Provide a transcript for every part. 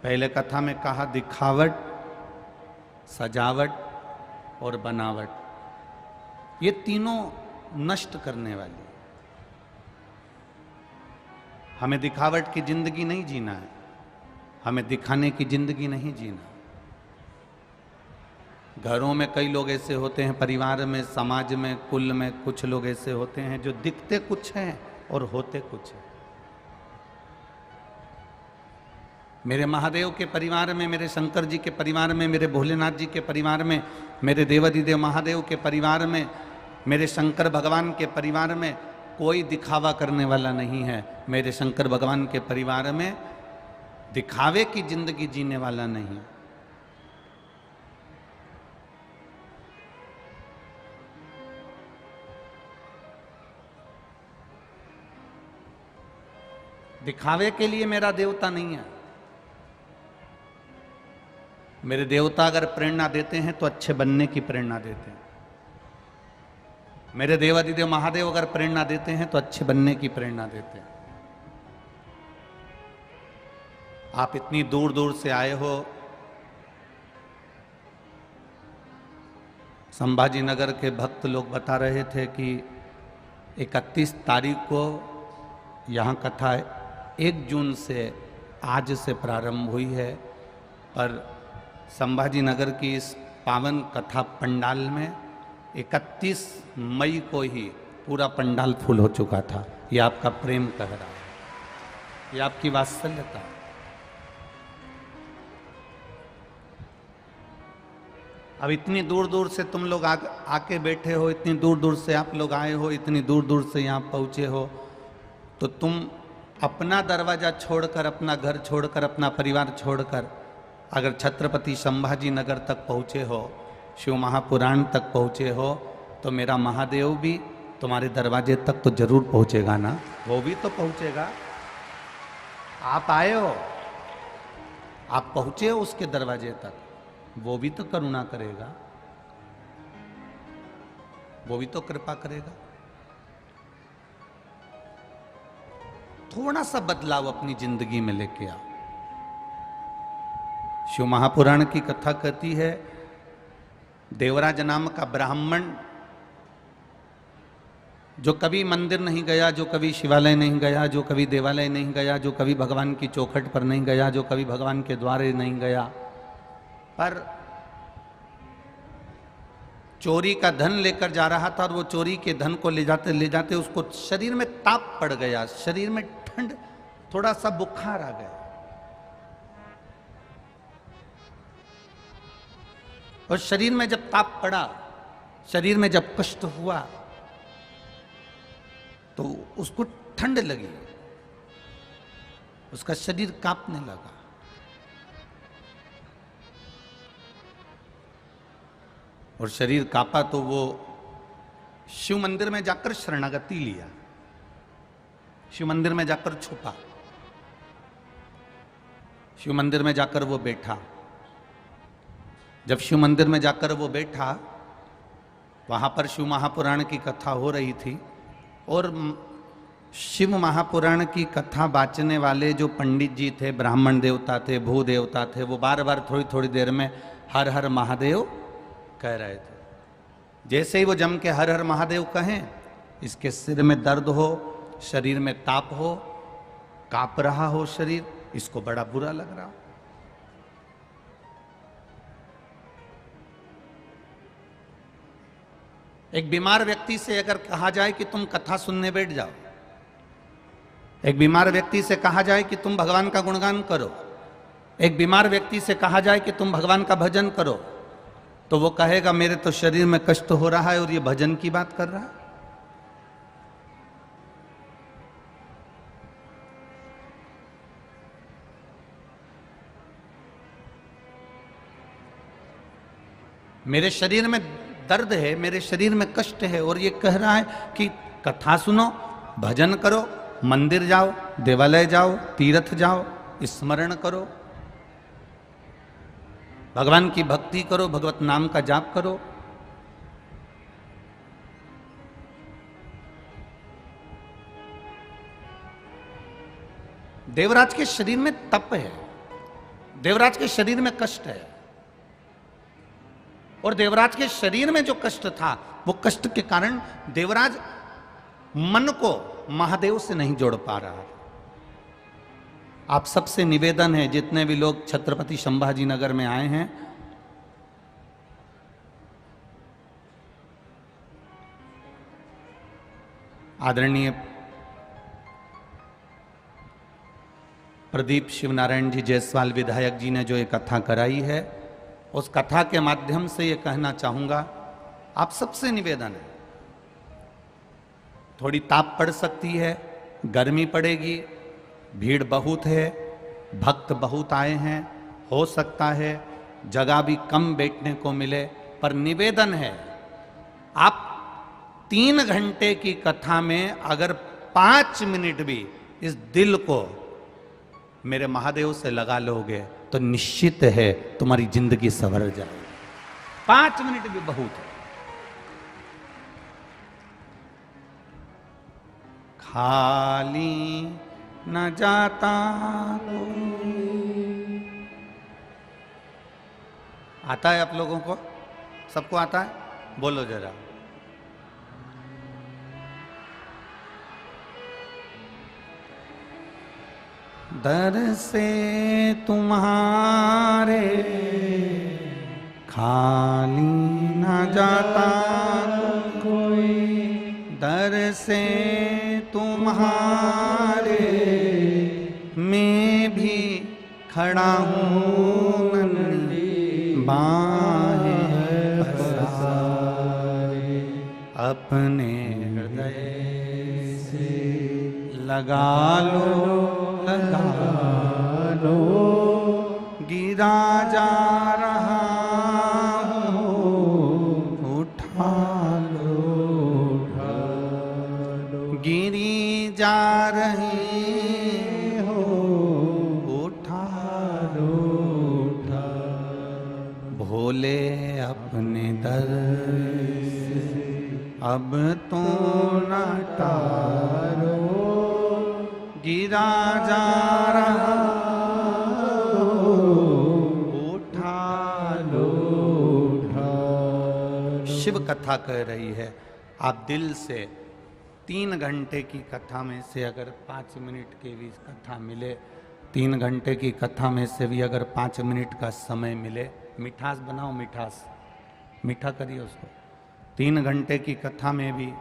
पहले कथा में कहा दिखावट, सजावट और बनावट, ये तीनों नष्ट करने वाली। हमें दिखावट की जिंदगी नहीं जीना है, हमें दिखाने की जिंदगी नहीं जीना। घरों में कई लोग ऐसे होते हैं, परिवार में, समाज में, कुल में कुछ लोग ऐसे होते हैं जो दिखते कुछ हैं और होते कुछ हैं। मेरे महादेव के परिवार में, मेरे शंकर जी के परिवार में, मेरे भोलेनाथ जी के परिवार में, मेरे देवादिदेव महादेव के परिवार में, मेरे शंकर भगवान के परिवार में कोई दिखावा करने वाला नहीं है। मेरे शंकर भगवान के परिवार में दिखावे की जिंदगी जीने वाला नहीं। दिखावे के लिए मेरा देवता नहीं है। मेरे देवता अगर प्रेरणा देते हैं तो अच्छे बनने की प्रेरणा देते हैं। मेरे देवादिदेव महादेव अगर प्रेरणा देते हैं तो अच्छे बनने की प्रेरणा देते हैं। आप इतनी दूर दूर से आए हो, संभाजी नगर के भक्त लोग बता रहे थे कि 31 तारीख को यहाँ कथा 1 जून से आज से प्रारंभ हुई है, पर संभाजी नगर की इस पावन कथा पंडाल में 31 मई को ही पूरा पंडाल फुल हो चुका था। ये आपका प्रेम कह रहा है, ये आपकी वात्सल्यता है। अब इतनी दूर दूर से तुम लोग आके बैठे हो, इतनी दूर दूर से आप लोग आए हो, इतनी दूर दूर से यहाँ पहुँचे हो, तो तुम अपना दरवाज़ा छोड़कर, अपना घर छोड़कर, अपना परिवार छोड़कर अगर छत्रपति संभाजी नगर तक पहुँचे हो, शिव महापुराण तक पहुँचे हो, तो मेरा महादेव भी तुम्हारे दरवाजे तक तो जरूर पहुँचेगा ना। वो भी तो पहुँचेगा। आप आए हो, आप पहुँचे हो उसके दरवाजे तक, वो भी तो करुणा करेगा, वो भी तो कृपा करेगा। थोड़ा सा बदलाव अपनी जिंदगी में लेके आओ। शिव महापुराण की कथा कहती है, देवराज नाम का ब्राह्मण जो कभी मंदिर नहीं गया, जो कभी शिवालय नहीं गया, जो कभी देवालय नहीं गया, जो कभी भगवान की चौखट पर नहीं गया, जो कभी भगवान के द्वारे नहीं गया, पर चोरी का धन लेकर जा रहा था और वो चोरी के धन को ले जाते उसको शरीर में ताप पड़ गया, शरीर में ठंड, थोड़ा सा बुखार आ गया। और शरीर में जब ताप पड़ा, शरीर में जब कष्ट हुआ, तो उसको ठंड लगी, उसका शरीर कांपने लगा। और शरीर कांपा तो वो शिव मंदिर में जाकर शरणागति लिया, शिव मंदिर में जाकर छुपा, शिव मंदिर में जाकर वो बैठा। जब शिव मंदिर में जाकर वो बैठा, वहाँ पर शिव महापुराण की कथा हो रही थी, और शिव महापुराण की कथा वाचने वाले जो पंडित जी थे, ब्राह्मण देवता थे, भू देवता थे, वो बार बार थोड़ी थोड़ी देर में हर हर महादेव कह रहे थे। जैसे ही वो जम के हर हर महादेव कहें, इसके सिर में दर्द हो, शरीर में ताप हो, कांप रहा हो शरीर, इसको बड़ा बुरा लग रहा। एक बीमार व्यक्ति से अगर कहा जाए कि तुम कथा सुनने बैठ जाओ, एक बीमार व्यक्ति से कहा जाए कि तुम भगवान का गुणगान करो, एक बीमार व्यक्ति से कहा जाए कि तुम भगवान का भजन करो, तो वो कहेगा मेरे तो शरीर में कष्ट हो रहा है और ये भजन की बात कर रहा है। मेरे शरीर में दर्द है, मेरे शरीर में कष्ट है, और ये कह रहा है कि कथा सुनो, भजन करो, मंदिर जाओ, देवालय जाओ, तीर्थ जाओ, स्मरण करो, भगवान की भक्ति करो, भगवत नाम का जाप करो। देवराज के शरीर में तप है, देवराज के शरीर में कष्ट है, और देवराज के शरीर में जो कष्ट था, वो कष्ट के कारण देवराज मन को महादेव से नहीं जोड़ पा रहा। आप सबसे निवेदन है, जितने भी लोग छत्रपति संभाजी नगर में आए हैं, आदरणीय प्रदीप शिवनारायण जी जायसवाल विधायक जी ने जो ये कथा कराई है, उस कथा के माध्यम से ये कहना चाहूंगा, आप सबसे निवेदन है, थोड़ी ताप पड़ सकती है, गर्मी पड़ेगी, भीड़ बहुत है, भक्त बहुत आए हैं, हो सकता है जगह भी कम बैठने को मिले, पर निवेदन है, आप 3 घंटे की कथा में अगर 5 मिनट भी इस दिल को मेरे महादेव से लगा लोगे तो निश्चित है तुम्हारी जिंदगी संवर जाएगी। 5 मिनट भी बहुत है। खाली न जाता आता है आप लोगों को? सबको आता है? बोलो जरा। दर से तुम्हारे खाली न जाता कोई, दर से तुम्हारे मैं भी खड़ा हूँ, नन्ही बाहें पसारे, अपने हृदय से लगा लो, लगा लो, गिरा जा रहा हूँ, उठा लो, उठा लो, गिरी जा रही हो, उठा लो, उठा लो, भोले अपने दर से अब तो न टारो, गिरा जा रहा उठा लो, उठा। शिव कथा कह रही है, आप दिल से 3 घंटे की कथा में से अगर 5 मिनट की भी कथा मिले, 3 घंटे की कथा में से भी अगर 5 मिनट का समय मिले, मिठास बनाओ, मिठास मीठा करिए उसको। 3 घंटे की कथा में भी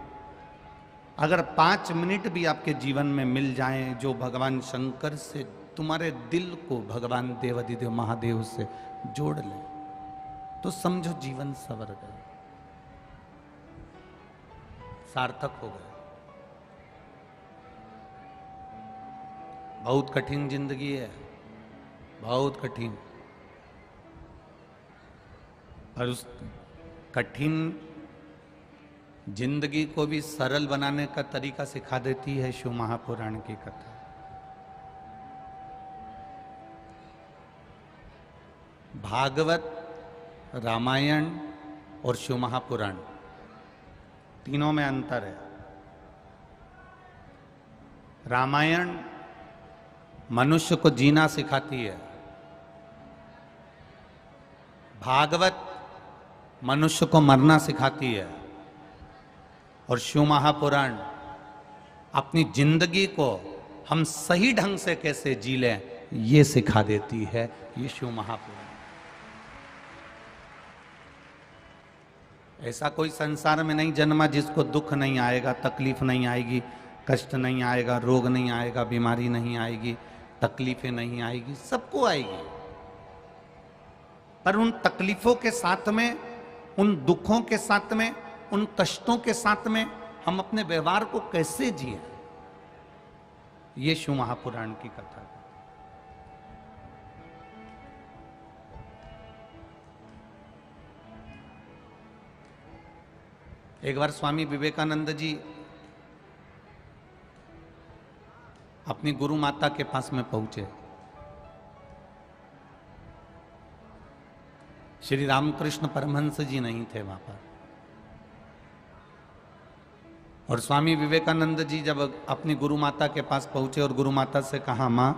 अगर 5 मिनट भी आपके जीवन में मिल जाएं, जो भगवान शंकर से तुम्हारे दिल को भगवान देवाधिदेव महादेव से जोड़ ले, तो समझो जीवन सवर गया, सार्थक हो गया। बहुत कठिन जिंदगी है, बहुत कठिन, पर उस कठिन जिंदगी को भी सरल बनाने का तरीका सिखा देती है शिव महापुराण की कथा। भागवत, रामायण और शिव महापुराण तीनों में अंतर है। रामायण मनुष्य को जीना सिखाती है, भागवत मनुष्य को मरना सिखाती है, और शिव महापुराण अपनी जिंदगी को हम सही ढंग से कैसे जी लें ये सिखा देती है। ये शिव महापुराण। ऐसा कोई संसार में नहीं जन्मा जिसको दुख नहीं आएगा, तकलीफ नहीं आएगी, कष्ट नहीं आएगा, रोग नहीं आएगा, बीमारी नहीं आएगी, तकलीफें नहीं आएगी, सबको आएगी। पर उन तकलीफों के साथ में, उन दुखों के साथ में, उन कष्टों के साथ में हम अपने व्यवहार को कैसे जिए, ये शिव महापुराण की कथा है। एक बार स्वामी विवेकानंद जी अपनी गुरु माता के पास में पहुंचे। श्री रामकृष्ण परमहंस जी नहीं थे वहां पर, और स्वामी विवेकानंद जी जब अपनी गुरु माता के पास पहुंचे और गुरु माता से कहा, मां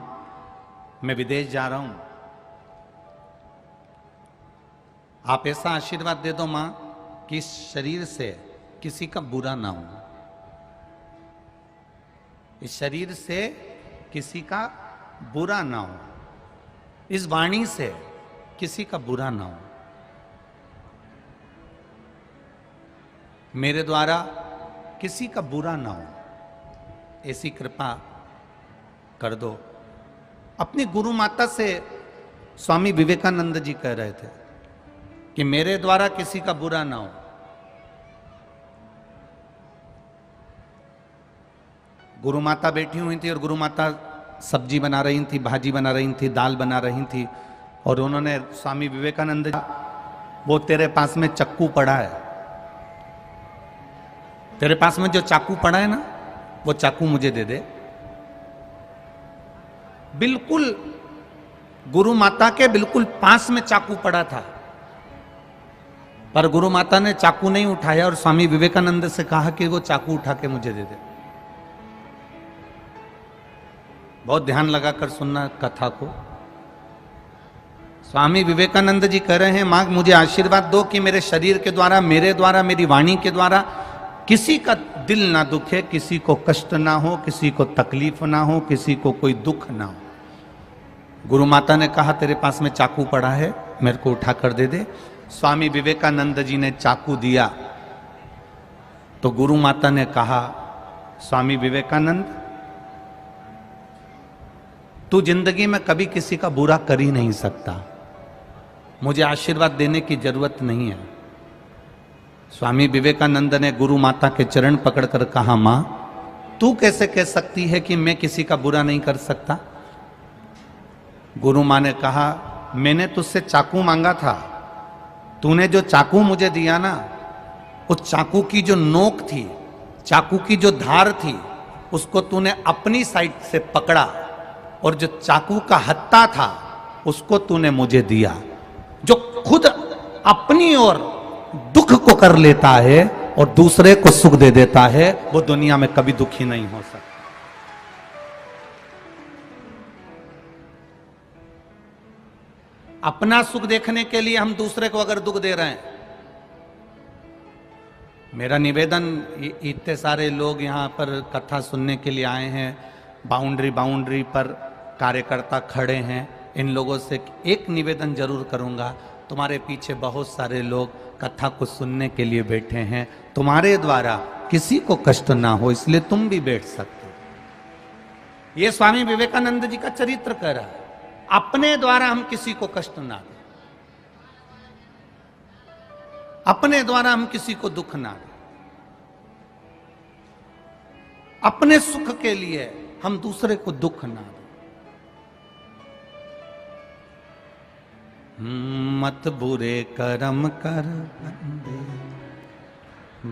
मैं विदेश जा रहा हूं, आप ऐसा आशीर्वाद दे दो मां कि इस शरीर से किसी का बुरा ना हो, इस शरीर से किसी का बुरा ना हो, इस वाणी से किसी का बुरा ना हो, मेरे द्वारा किसी का बुरा ना हो, ऐसी कृपा कर दो। अपनी गुरु माता से स्वामी विवेकानंद जी कह रहे थे कि मेरे द्वारा किसी का बुरा ना हो। गुरु माता बैठी हुई थी और गुरु माता सब्जी बना रही थी, भाजी बना रही थी, दाल बना रही थी, और उन्होंने स्वामी विवेकानंद जी, वो तेरे पास में चक्कू पड़ा है, तेरे पास में जो चाकू पड़ा है ना, वो चाकू मुझे दे दे। बिल्कुल गुरु माता के बिल्कुल पास में चाकू पड़ा था, पर गुरु माता ने चाकू नहीं उठाया और स्वामी विवेकानंद से कहा कि वो चाकू उठा के मुझे दे दे। बहुत ध्यान लगाकर सुनना कथा को। स्वामी विवेकानंद जी कह रहे हैं, मां मुझे आशीर्वाद दो कि मेरे शरीर के द्वारा, मेरे द्वारा, मेरी वाणी के द्वारा किसी का दिल ना दुखे, किसी को कष्ट ना हो, किसी को तकलीफ ना हो, किसी को कोई दुख ना हो। गुरु माता ने कहा तेरे पास में चाकू पड़ा है, मेरे को उठा कर दे दे। स्वामी विवेकानंद जी ने चाकू दिया तो गुरु माता ने कहा, स्वामी विवेकानंद तू जिंदगी में कभी किसी का बुरा कर ही नहीं सकता, मुझे आशीर्वाद देने की जरूरत नहीं है। स्वामी विवेकानंद ने गुरु माता के चरण पकड़कर कहा, मां तू कैसे कह सकती है कि मैं किसी का बुरा नहीं कर सकता। गुरु मां ने कहा, मैंने तुझसे चाकू मांगा था, तूने जो चाकू मुझे दिया ना, उस चाकू की जो नोक थी, चाकू की जो धार थी, उसको तूने अपनी साइड से पकड़ा और जो चाकू का हत्था था उसको तूने मुझे दिया। जो खुद अपनी ओर दुख को कर लेता है और दूसरे को सुख दे देता है, वो दुनिया में कभी दुखी नहीं हो सकता। अपना सुख देखने के लिए हम दूसरे को अगर दुख दे रहे हैं, मेरा निवेदन, इतने सारे लोग यहां पर कथा सुनने के लिए आए हैं, बाउंड्री पर कार्यकर्ता खड़े हैं, इन लोगों से एक निवेदन जरूर करूंगा, तुम्हारे पीछे बहुत सारे लोग कथा को सुनने के लिए बैठे हैं, तुम्हारे द्वारा किसी को कष्ट ना हो इसलिए तुम भी बैठ सकते हो। ये स्वामी विवेकानंद जी का चरित्र कह रहा है, अपने द्वारा हम किसी को कष्ट ना दें, अपने द्वारा हम किसी को दुख ना दें, अपने सुख के लिए हम दूसरे को दुख ना दें। मत बुरे कर्म कर बंदे,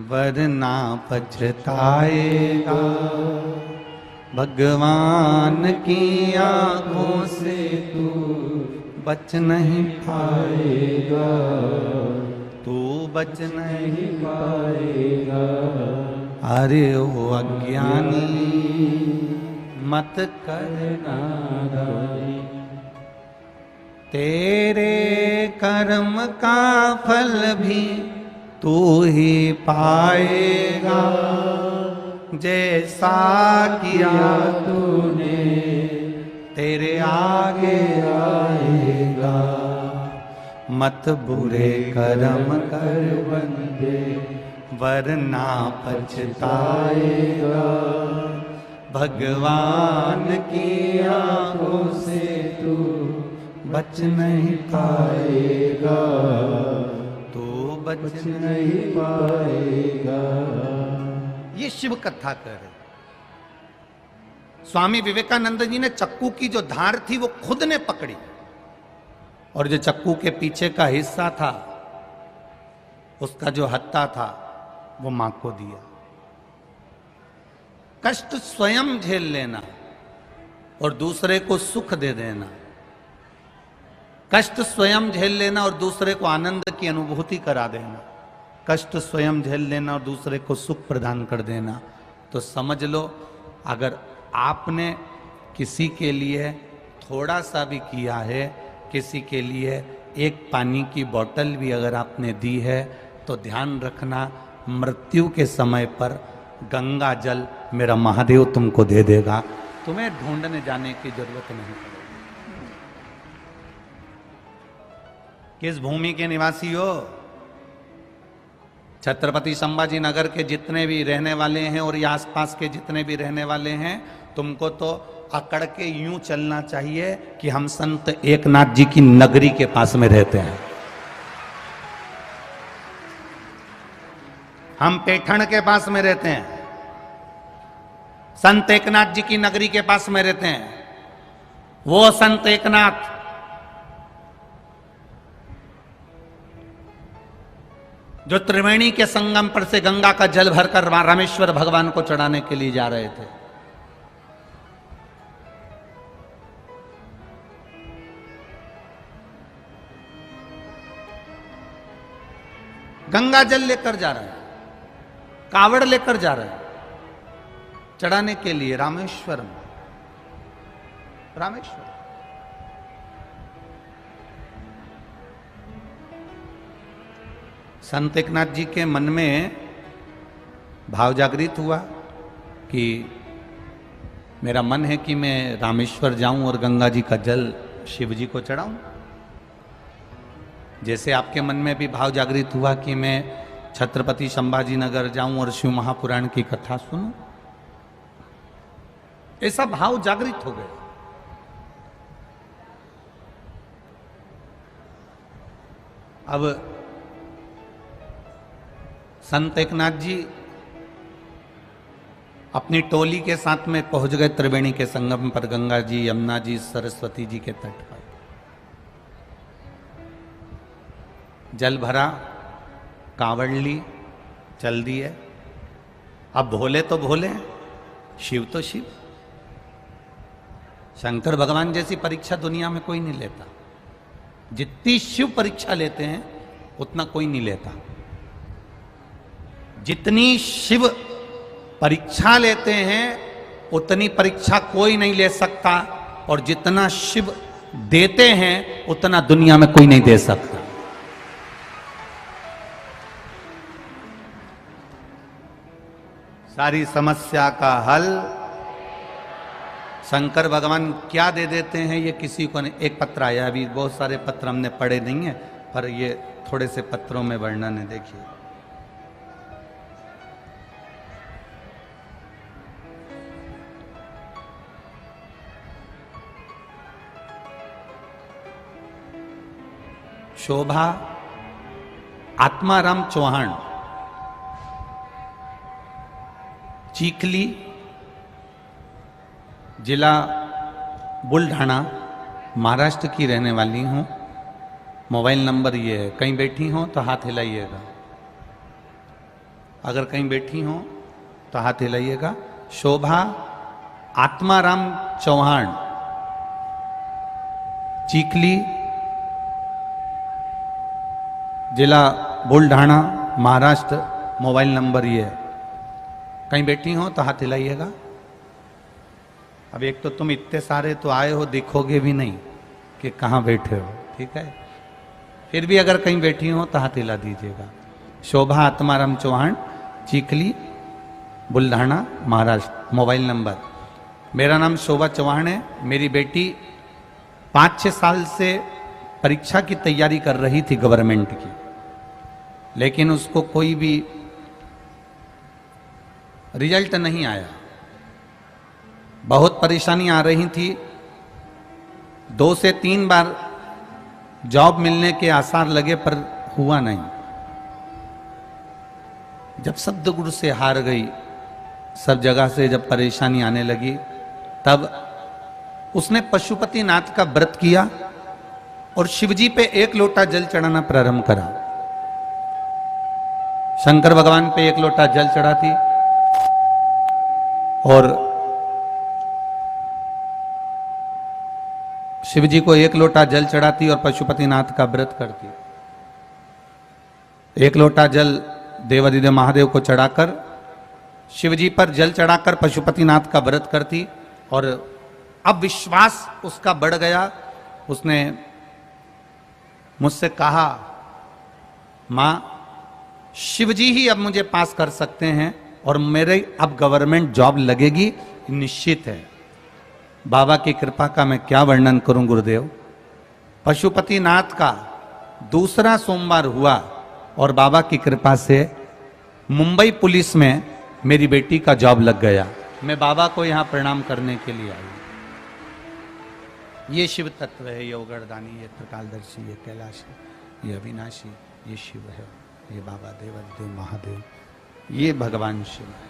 वरना पछताएगा, भगवान की आंखों से तू बच नहीं पाएगा, तू बच नहीं पाएगा। अरे ओ अज्ञानी मत करना दानी, तेरे कर्म का फल भी तू ही पाएगा, जैसा किया तूने तेरे आगे आएगा। मत बुरे कर्म कर बंदे, वरना पछताएगा, भगवान की आंखों से तू बच नहीं पाएगा, तू बच नहीं पाएगा। ये शिव कथा कर रहे। स्वामी विवेकानंद जी ने चक्कू की जो धार थी वो खुद ने पकड़ी और जो चक्कू के पीछे का हिस्सा था, उसका जो हत्था था, वो मां को दिया। कष्ट स्वयं झेल लेना और दूसरे को सुख दे देना, कष्ट स्वयं झेल लेना और दूसरे को आनंद की अनुभूति करा देना, कष्ट स्वयं झेल लेना और दूसरे को सुख प्रदान कर देना। तो समझ लो, अगर आपने किसी के लिए थोड़ा सा भी किया है, किसी के लिए एक पानी की बोतल भी अगर आपने दी है तो ध्यान रखना, मृत्यु के समय पर गंगा जल मेरा महादेव तुमको दे देगा, तुम्हें ढूंढने जाने की जरूरत नहीं पड़ेगी। किस भूमि के निवासी हो? छत्रपति संभाजी नगर के जितने भी रहने वाले हैं और ये आसपास के जितने भी रहने वाले हैं, तुमको तो अकड़ के यूं चलना चाहिए कि हम संत एकनाथ जी की नगरी के पास में रहते हैं, हम पैठण के पास में रहते हैं, संत एकनाथ जी की नगरी के पास में रहते हैं। वो संत एकनाथ जो त्रिवेणी के संगम पर से गंगा का जल भरकर रामेश्वर भगवान को चढ़ाने के लिए जा रहे थे। गंगा जल लेकर जा रहे हैं, कावड़ लेकर जा रहे हैं चढ़ाने के लिए रामेश्वर में। रामेश्वर संत एकनाथ जी के मन में भाव जागृत हुआ कि मेरा मन है कि मैं रामेश्वर जाऊं और गंगा जी का जल शिव जी को चढ़ाऊं। जैसे आपके मन में भी भाव जागृत हुआ कि मैं छत्रपति संभाजी नगर जाऊं और शिव महापुराण की कथा सुनूं, ऐसा भाव जागृत हो गया। अब संत एकनाथ जी अपनी टोली के साथ में पहुंच गए त्रिवेणी के संगम पर, गंगा जी, यमुना जी, सरस्वती जी के तट पर। जल भरा, कांवड़ ली, चल दिए। अब भोले तो भोले, शिव तो शिव। शंकर भगवान जैसी परीक्षा दुनिया में कोई नहीं लेता। जितनी शिव परीक्षा लेते हैं उतना कोई नहीं लेता। जितनी शिव परीक्षा लेते हैं उतनी परीक्षा कोई नहीं ले सकता, और जितना शिव देते हैं उतना दुनिया में कोई नहीं दे सकता। सारी समस्या का हल शंकर भगवान क्या दे देते हैं ये किसी को नहीं। एक पत्र आया, अभी बहुत सारे पत्र हमने पढ़े नहीं है, पर ये थोड़े से पत्रों में वर्णन है, देखिए। शोभा आत्माराम चौहान, चीखली, जिला बुल्ढाना, महाराष्ट्र की रहने वाली हूँ। मोबाइल नंबर ये है, कहीं बैठी हो तो हाथ हिलाइएगा। अगर कहीं बैठी हो तो हाथ हिलाइएगा। शोभा आत्माराम चौहान, चीखली, जिला बुल्ढाना, महाराष्ट्र। मोबाइल नंबर ये है, कहीं बैठी हो तो हाथ हिलाइएगा। अब एक तो तुम इतने सारे तो आए हो, दिखोगे भी नहीं कि कहाँ बैठे हो, ठीक है। फिर भी अगर कहीं बैठी हो तो हाथ हिला दीजिएगा। शोभा आत्माराम चौहान, चीखली, बुल्ढाना, महाराष्ट्र। मोबाइल नंबर, मेरा नाम शोभा चौहान है। मेरी बेटी 5-6 साल से परीक्षा की तैयारी कर रही थी गवर्नमेंट की, लेकिन उसको कोई भी रिजल्ट नहीं आया। बहुत परेशानी आ रही थी। 2 से 3 बार जॉब मिलने के आसार लगे पर हुआ नहीं। जब सद्गुरु से हार गई, सब जगह से जब परेशानी आने लगी, तब उसने पशुपतिनाथ का व्रत किया और शिवजी पे 1 लोटा जल चढ़ाना प्रारंभ करा। शंकर भगवान पे 1 लोटा जल चढ़ाती और शिवजी को 1 लोटा जल चढ़ाती और पशुपतिनाथ का व्रत करती। 1 लोटा जल देवादिदेव महादेव को चढ़ाकर, शिवजी पर जल चढ़ाकर पशुपतिनाथ का व्रत करती। और अब विश्वास उसका बढ़ गया। उसने मुझसे कहा, मां शिवजी ही अब मुझे पास कर सकते हैं और मेरे अब गवर्नमेंट जॉब लगेगी निश्चित है। बाबा की कृपा का मैं क्या वर्णन करूं गुरुदेव। पशुपतिनाथ का दूसरा सोमवार हुआ और बाबा की कृपा से मुंबई पुलिस में मेरी बेटी का जॉब लग गया। मैं बाबा को यहां प्रणाम करने के लिए आई। ये शिव तत्व है, ये उगड़दानी, ये त्रिकालदर्शी, ये कैलाशी, ये अविनाशी, ये शिव है, ये बाबा देवदेव महादेव, ये भगवान शिव है।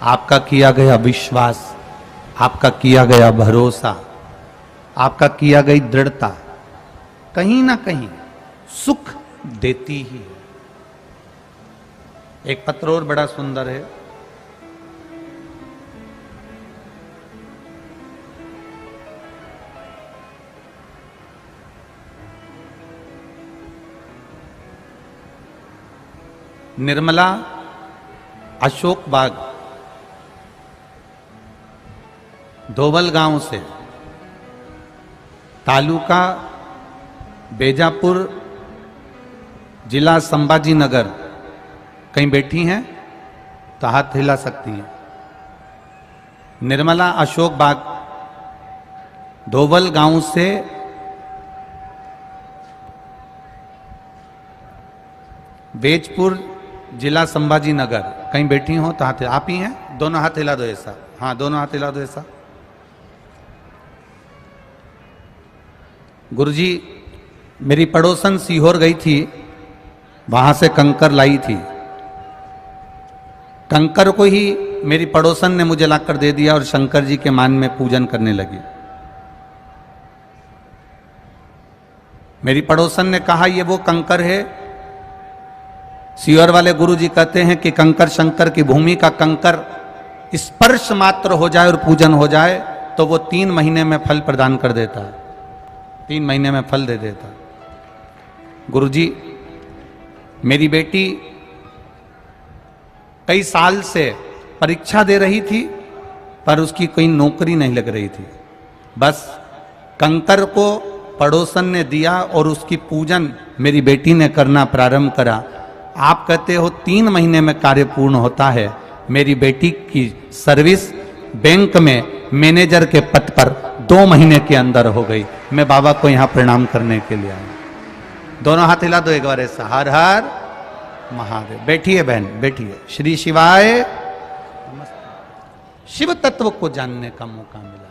आपका किया गया विश्वास, आपका किया गया भरोसा, आपका किया गई दृढ़ता कहीं ना कहीं सुख देती ही है। एक पत्र और बड़ा सुंदर है। निर्मला अशोक बाग धोबल गांव से, तालुका बेजापुर, जिला संभाजी नगर, कहीं बैठी हैं तो हाथ हिला सकती हैं। निर्मला अशोक बाग धोबल गांव से बेजपुर, जिला संभाजी नगर, कहीं बैठी हो तो हाथ, आप ही हैं, दोनों हाथ हिला दो ऐसा, हाँ दोनों हाथ हिला दो ऐसा। गुरुजी, मेरी पड़ोसन सीहोर गई थी, वहां से कंकर लाई थी। कंकर को ही मेरी पड़ोसन ने मुझे लाकर दे दिया और शंकर जी के मान में पूजन करने लगी। मेरी पड़ोसन ने कहा, ये वो कंकर है। सीहोर वाले गुरुजी कहते हैं कि कंकर शंकर की भूमि का कंकर स्पर्श मात्र हो जाए और पूजन हो जाए तो वो 3 महीने में फल प्रदान कर देता है, 3 महीने में फल दे देता। गुरुजी, मेरी बेटी कई साल से परीक्षा दे रही थी पर उसकी कोई नौकरी नहीं लग रही थी। बस कंकर को पड़ोसन ने दिया और उसकी पूजन मेरी बेटी ने करना प्रारंभ करा। आप कहते हो 3 महीने में कार्य पूर्ण होता है। मेरी बेटी की सर्विस बैंक में मैनेजर के पद पर 2 महीने के अंदर हो गई। मैं बाबा को यहां प्रणाम करने के लिए आया। दोनों हाथ हिला दो एक बार ऐसा, हर हर महादेव। बैठिए बहन, बैठिए। श्री शिवाय। शिव तत्व को जानने का मौका मिला।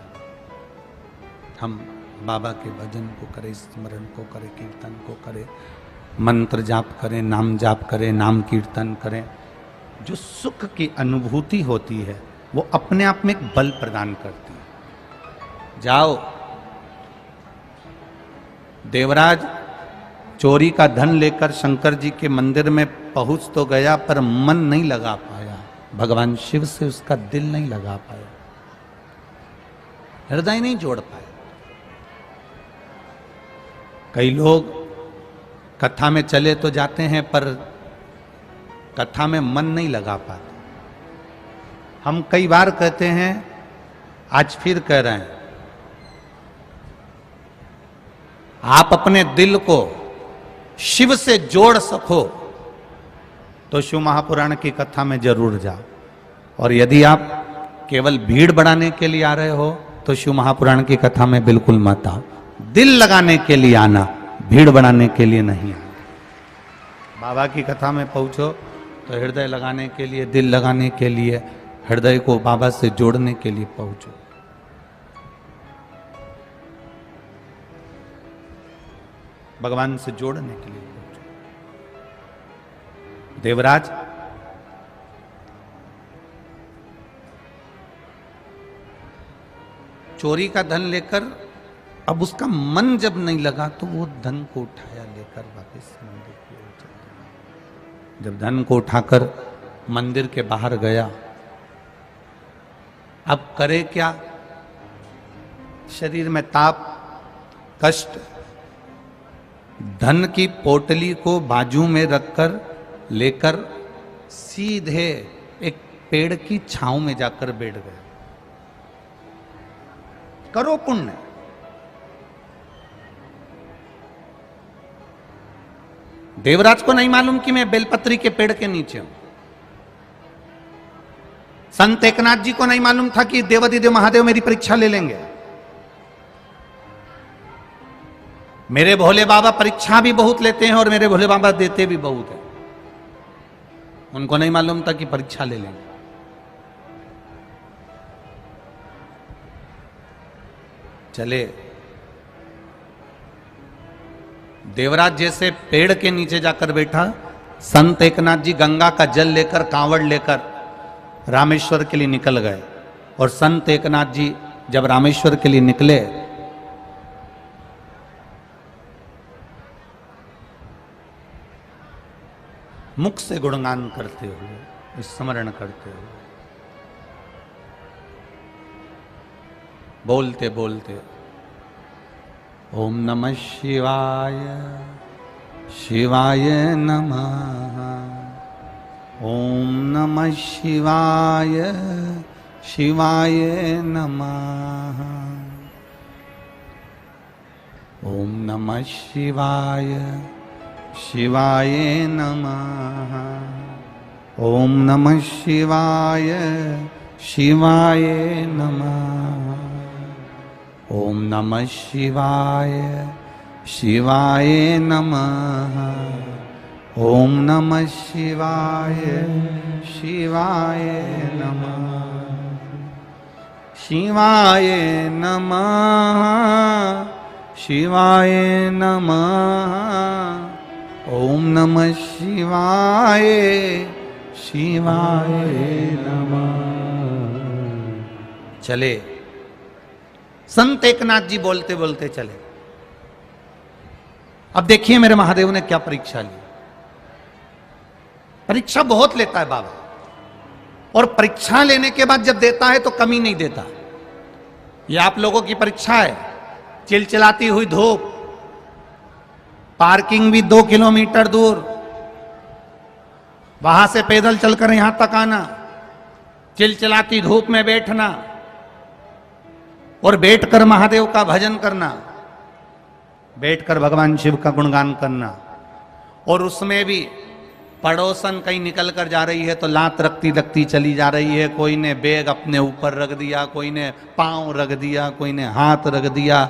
हम बाबा के भजन को करें, स्मरण को करें, कीर्तन को करें, मंत्र जाप करें, नाम जाप करें, नाम कीर्तन करें। जो सुख की अनुभूति होती है वो अपने आप में एक बल प्रदान करती है। जाओ, देवराज चोरी का धन लेकर शंकर जी के मंदिर में पहुंच तो गया पर मन नहीं लगा पाया, भगवान शिव से उसका दिल नहीं लगा पाया, हृदय नहीं जोड़ पाया। कई लोग कथा में चले तो जाते हैं पर कथा में मन नहीं लगा पाते। हम कई बार कहते हैं, आज फिर कह रहे हैं, आप अपने दिल को शिव से जोड़ सको तो शिव महापुराण की कथा में जरूर जाओ। और यदि आप केवल भीड़ बढ़ाने के लिए आ रहे हो तो शिव महापुराण की कथा में बिल्कुल मत आओ। दिल लगाने के लिए आना, भीड़ बढ़ाने के लिए नहीं आना। बाबा की कथा में पहुंचो तो हृदय लगाने के लिए, दिल लगाने के लिए, हृदय को बाबा से जोड़ने के लिए पहुंचो। भगवान से जोड़ने के लिए पहुंचो। देवराज चोरी का धन लेकर अब उसका मन जब नहीं लगा तो वो धन को उठाया, लेकर वापस मंदिर की ओर चल दिया। जब धन को उठाकर मंदिर के बाहर गया, अब करे क्या? शरीर में ताप, कष्ट, धन की पोटली को बाजू में रखकर लेकर सीधे एक पेड़ की छांव में जाकर बैठ गया। करो पुण्य। देवराज को नहीं मालूम कि मैं बेलपत्री के पेड़ के नीचे हूं। संत एकनाथ जी को नहीं मालूम था कि देवाधिदेव महादेव मेरी परीक्षा ले लेंगे। मेरे भोले बाबा परीक्षा भी बहुत लेते हैं और मेरे भोले बाबा देते भी बहुत है। उनको नहीं मालूम था कि परीक्षा ले लेंगे। चले देवराज जैसे पेड़ के नीचे जाकर बैठा, संत एकनाथ जी गंगा का जल लेकर, कांवड़ लेकर रामेश्वर के लिए निकल गए। और संत एकनाथ जी जब रामेश्वर के लिए निकले, मुख से गुणगान करते हुए, स्मरण करते हुए, बोलते बोलते ओम नमः शिवाय शिवाय नमः, ओम नमः शिवाय शिवाय नमः, ओम नमः शिवाय शिवाय नमः, ओम नमः शिवाय शिवाय नमः, ओम नमः शिवाय शिवाय नमः, ओम नमः शिवाय शिवाय नमः, शिवाय नमः शिवाय नमः, ओम नमः शिवाय शिवाय नमः। चले संत एकनाथ जी बोलते बोलते चले। अब देखिए मेरे महादेव ने क्या परीक्षा ली। परीक्षा बहुत लेता है बाबा, और परीक्षा लेने के बाद जब देता है तो कमी नहीं देता। यह आप लोगों की परीक्षा है। चिलचिलाती हुई धूप, पार्किंग भी 2 किलोमीटर दूर, वहां से पैदल चलकर यहां तक आना, चिलचिलाती धूप में बैठना और बैठकर महादेव का भजन करना, बैठकर भगवान शिव का गुणगान करना। और उसमें भी पड़ोसन कहीं निकल कर जा रही है तो लात रखती रखती चली जा रही है। कोई ने बैग अपने ऊपर रख दिया, कोई ने पांव रख दिया, कोई ने हाथ रख दिया,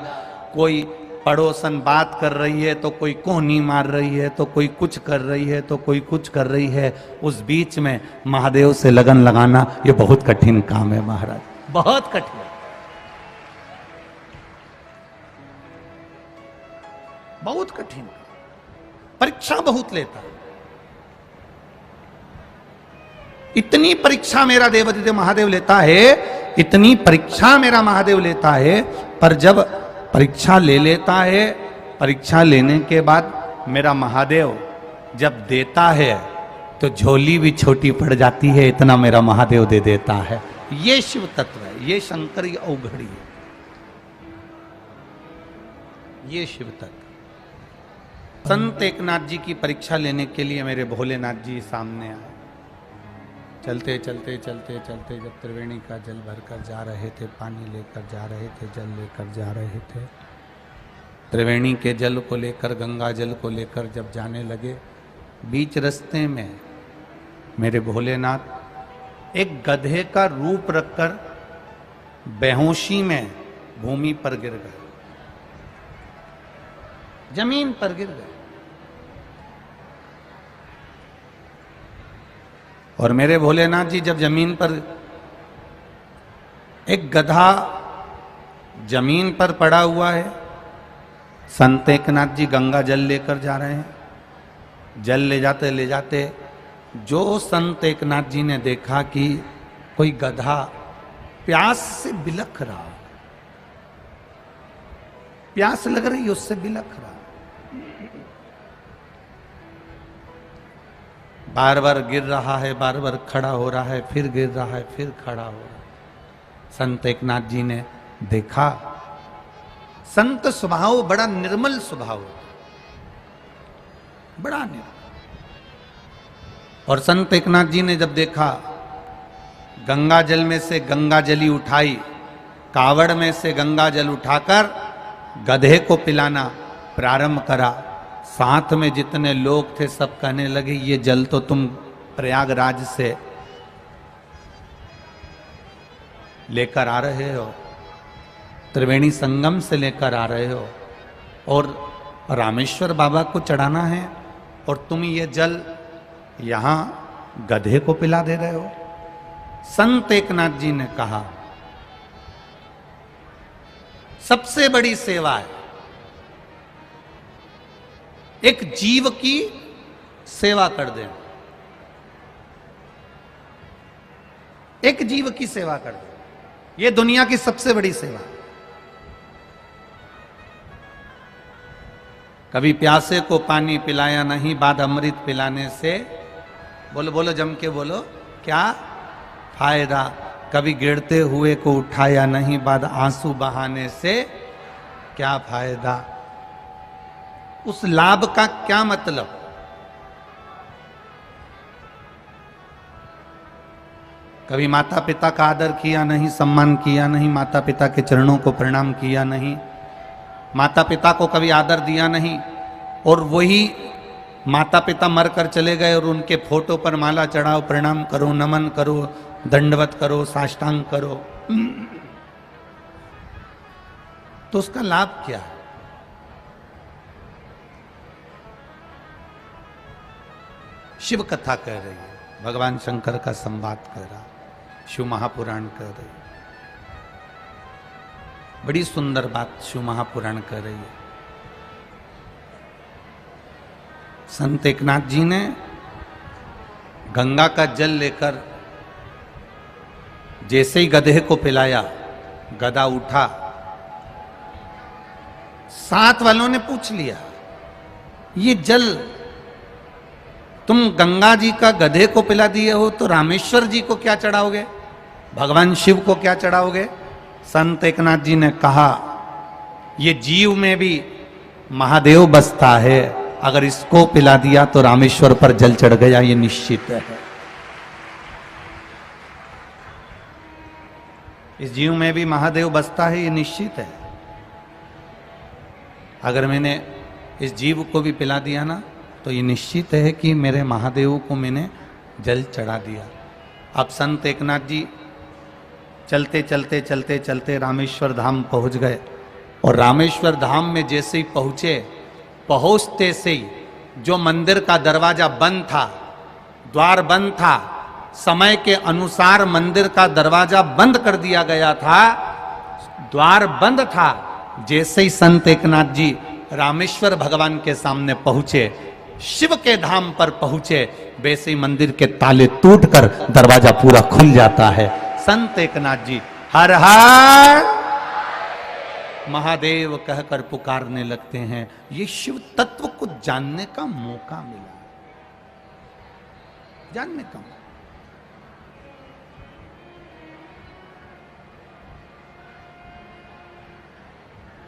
कोई पड़ोसन बात कर रही है तो कोई कोहनी मार रही है, तो कोई कुछ कर रही है, तो कोई कुछ कर रही है। उस बीच में महादेव से लगन लगाना ये बहुत कठिन काम है महाराज, बहुत कठिन, बहुत कठिन। परीक्षा बहुत लेता है। इतनी परीक्षा मेरा देवाधिदेव महादेव लेता है, इतनी परीक्षा मेरा महादेव लेता है। पर जब परीक्षा ले लेता है, परीक्षा लेने के बाद मेरा महादेव जब देता है तो झोली भी छोटी पड़ जाती है, इतना मेरा महादेव दे देता है। ये शिव तत्व है, ये शंकर की अवघड़ी है, ये शिव तत्व। संत एकनाथ जी की परीक्षा लेने के लिए मेरे भोलेनाथ जी सामने आए। चलते चलते चलते चलते जब त्रिवेणी का जल भरकर जा रहे थे, पानी लेकर जा रहे थे, जल लेकर जा रहे थे, त्रिवेणी के जल को लेकर, गंगा जल को लेकर जब जाने लगे, बीच रास्ते में मेरे भोलेनाथ एक गधे का रूप रखकर बेहोशी में भूमि पर गिर गए, जमीन पर गिर गए। और मेरे भोलेनाथ जी जब जमीन पर, एक गधा जमीन पर पड़ा हुआ है, संत एकनाथ जी गंगा जल लेकर जा रहे हैं। जल ले जाते जो संत एकनाथ जी ने देखा कि कोई गधा प्यास से बिलख रहा, प्यास लग रही उससे बिलख रहा, बार बार गिर रहा है, बार बार खड़ा हो रहा है, फिर गिर रहा है, फिर खड़ा हो रहा है। संत एकनाथ जी ने देखा, संत स्वभाव बड़ा निर्मल स्वभाव, बड़ा निर्मल। और संत एकनाथ जी ने जब देखा, गंगा जल में से गंगा जली उठाई, कावड़ में से गंगा जल उठाकर गधे को पिलाना प्रारंभ करा। साथ में जितने लोग थे सब कहने लगे ये जल तो तुम प्रयागराज से लेकर आ रहे हो, त्रिवेणी संगम से लेकर आ रहे हो और रामेश्वर बाबा को चढ़ाना है और तुम ये जल यहां गधे को पिला दे रहे हो। संत एकनाथ जी ने कहा सबसे बड़ी सेवा है एक जीव की सेवा कर दे, एक जीव की सेवा कर दे, यह दुनिया की सबसे बड़ी सेवा। कभी प्यासे को पानी पिलाया नहीं, बाद अमृत पिलाने से, बोलो बोलो जम के बोलो, क्या फायदा। कभी गिरते हुए को उठाया नहीं, बाद आंसू बहाने से क्या फायदा। उस लाभ का क्या मतलब। कभी माता पिता का आदर किया नहीं, सम्मान किया नहीं, माता पिता के चरणों को प्रणाम किया नहीं, माता पिता को कभी आदर दिया नहीं, और वही माता पिता मरकर चले गए और उनके फोटो पर माला चढ़ाओ, प्रणाम करो, नमन करो, दंडवत करो, साष्टांग करो, तो उसका लाभ क्या है। शिव कथा कह रही है, भगवान शंकर का संवाद कह रहा, शिव महापुराण कह रही है। बड़ी सुंदर बात शिव महापुराण कह रही है। संत एकनाथ जी ने गंगा का जल लेकर जैसे ही गधे को पिलाया, गधा उठा, साथ वालों ने पूछ लिया ये जल तुम गंगा जी का गधे को पिला दिए हो तो रामेश्वर जी को क्या चढ़ाओगे, भगवान शिव को क्या चढ़ाओगे। संत एकनाथ जी ने कहा ये जीव में भी महादेव बसता है, अगर इसको पिला दिया तो रामेश्वर पर जल चढ़ गया, ये निश्चित है। इस जीव में भी महादेव बसता है, ये निश्चित है। अगर मैंने इस जीव को भी पिला दिया ना तो ये निश्चित है कि मेरे महादेव को मैंने जल चढ़ा दिया। अब संत एकनाथ जी चलते चलते चलते चलते रामेश्वर धाम पहुंच गए, और रामेश्वर धाम में जैसे ही पहुंचे, पहुंचते से ही जो मंदिर का दरवाजा बंद था, द्वार बंद था, समय के अनुसार मंदिर का दरवाजा बंद कर दिया गया था, द्वार बंद था। जैसे ही संत एकनाथ जी रामेश्वर भगवान के सामने पहुंचे, शिव के धाम पर पहुंचे, वैसे ही मंदिर के ताले टूटकर दरवाजा पूरा खुल जाता है। संत एकनाथ जी हर हर महादेव कहकर पुकारने लगते हैं। ये शिव तत्व को जानने का मौका मिला, जानने का मौका।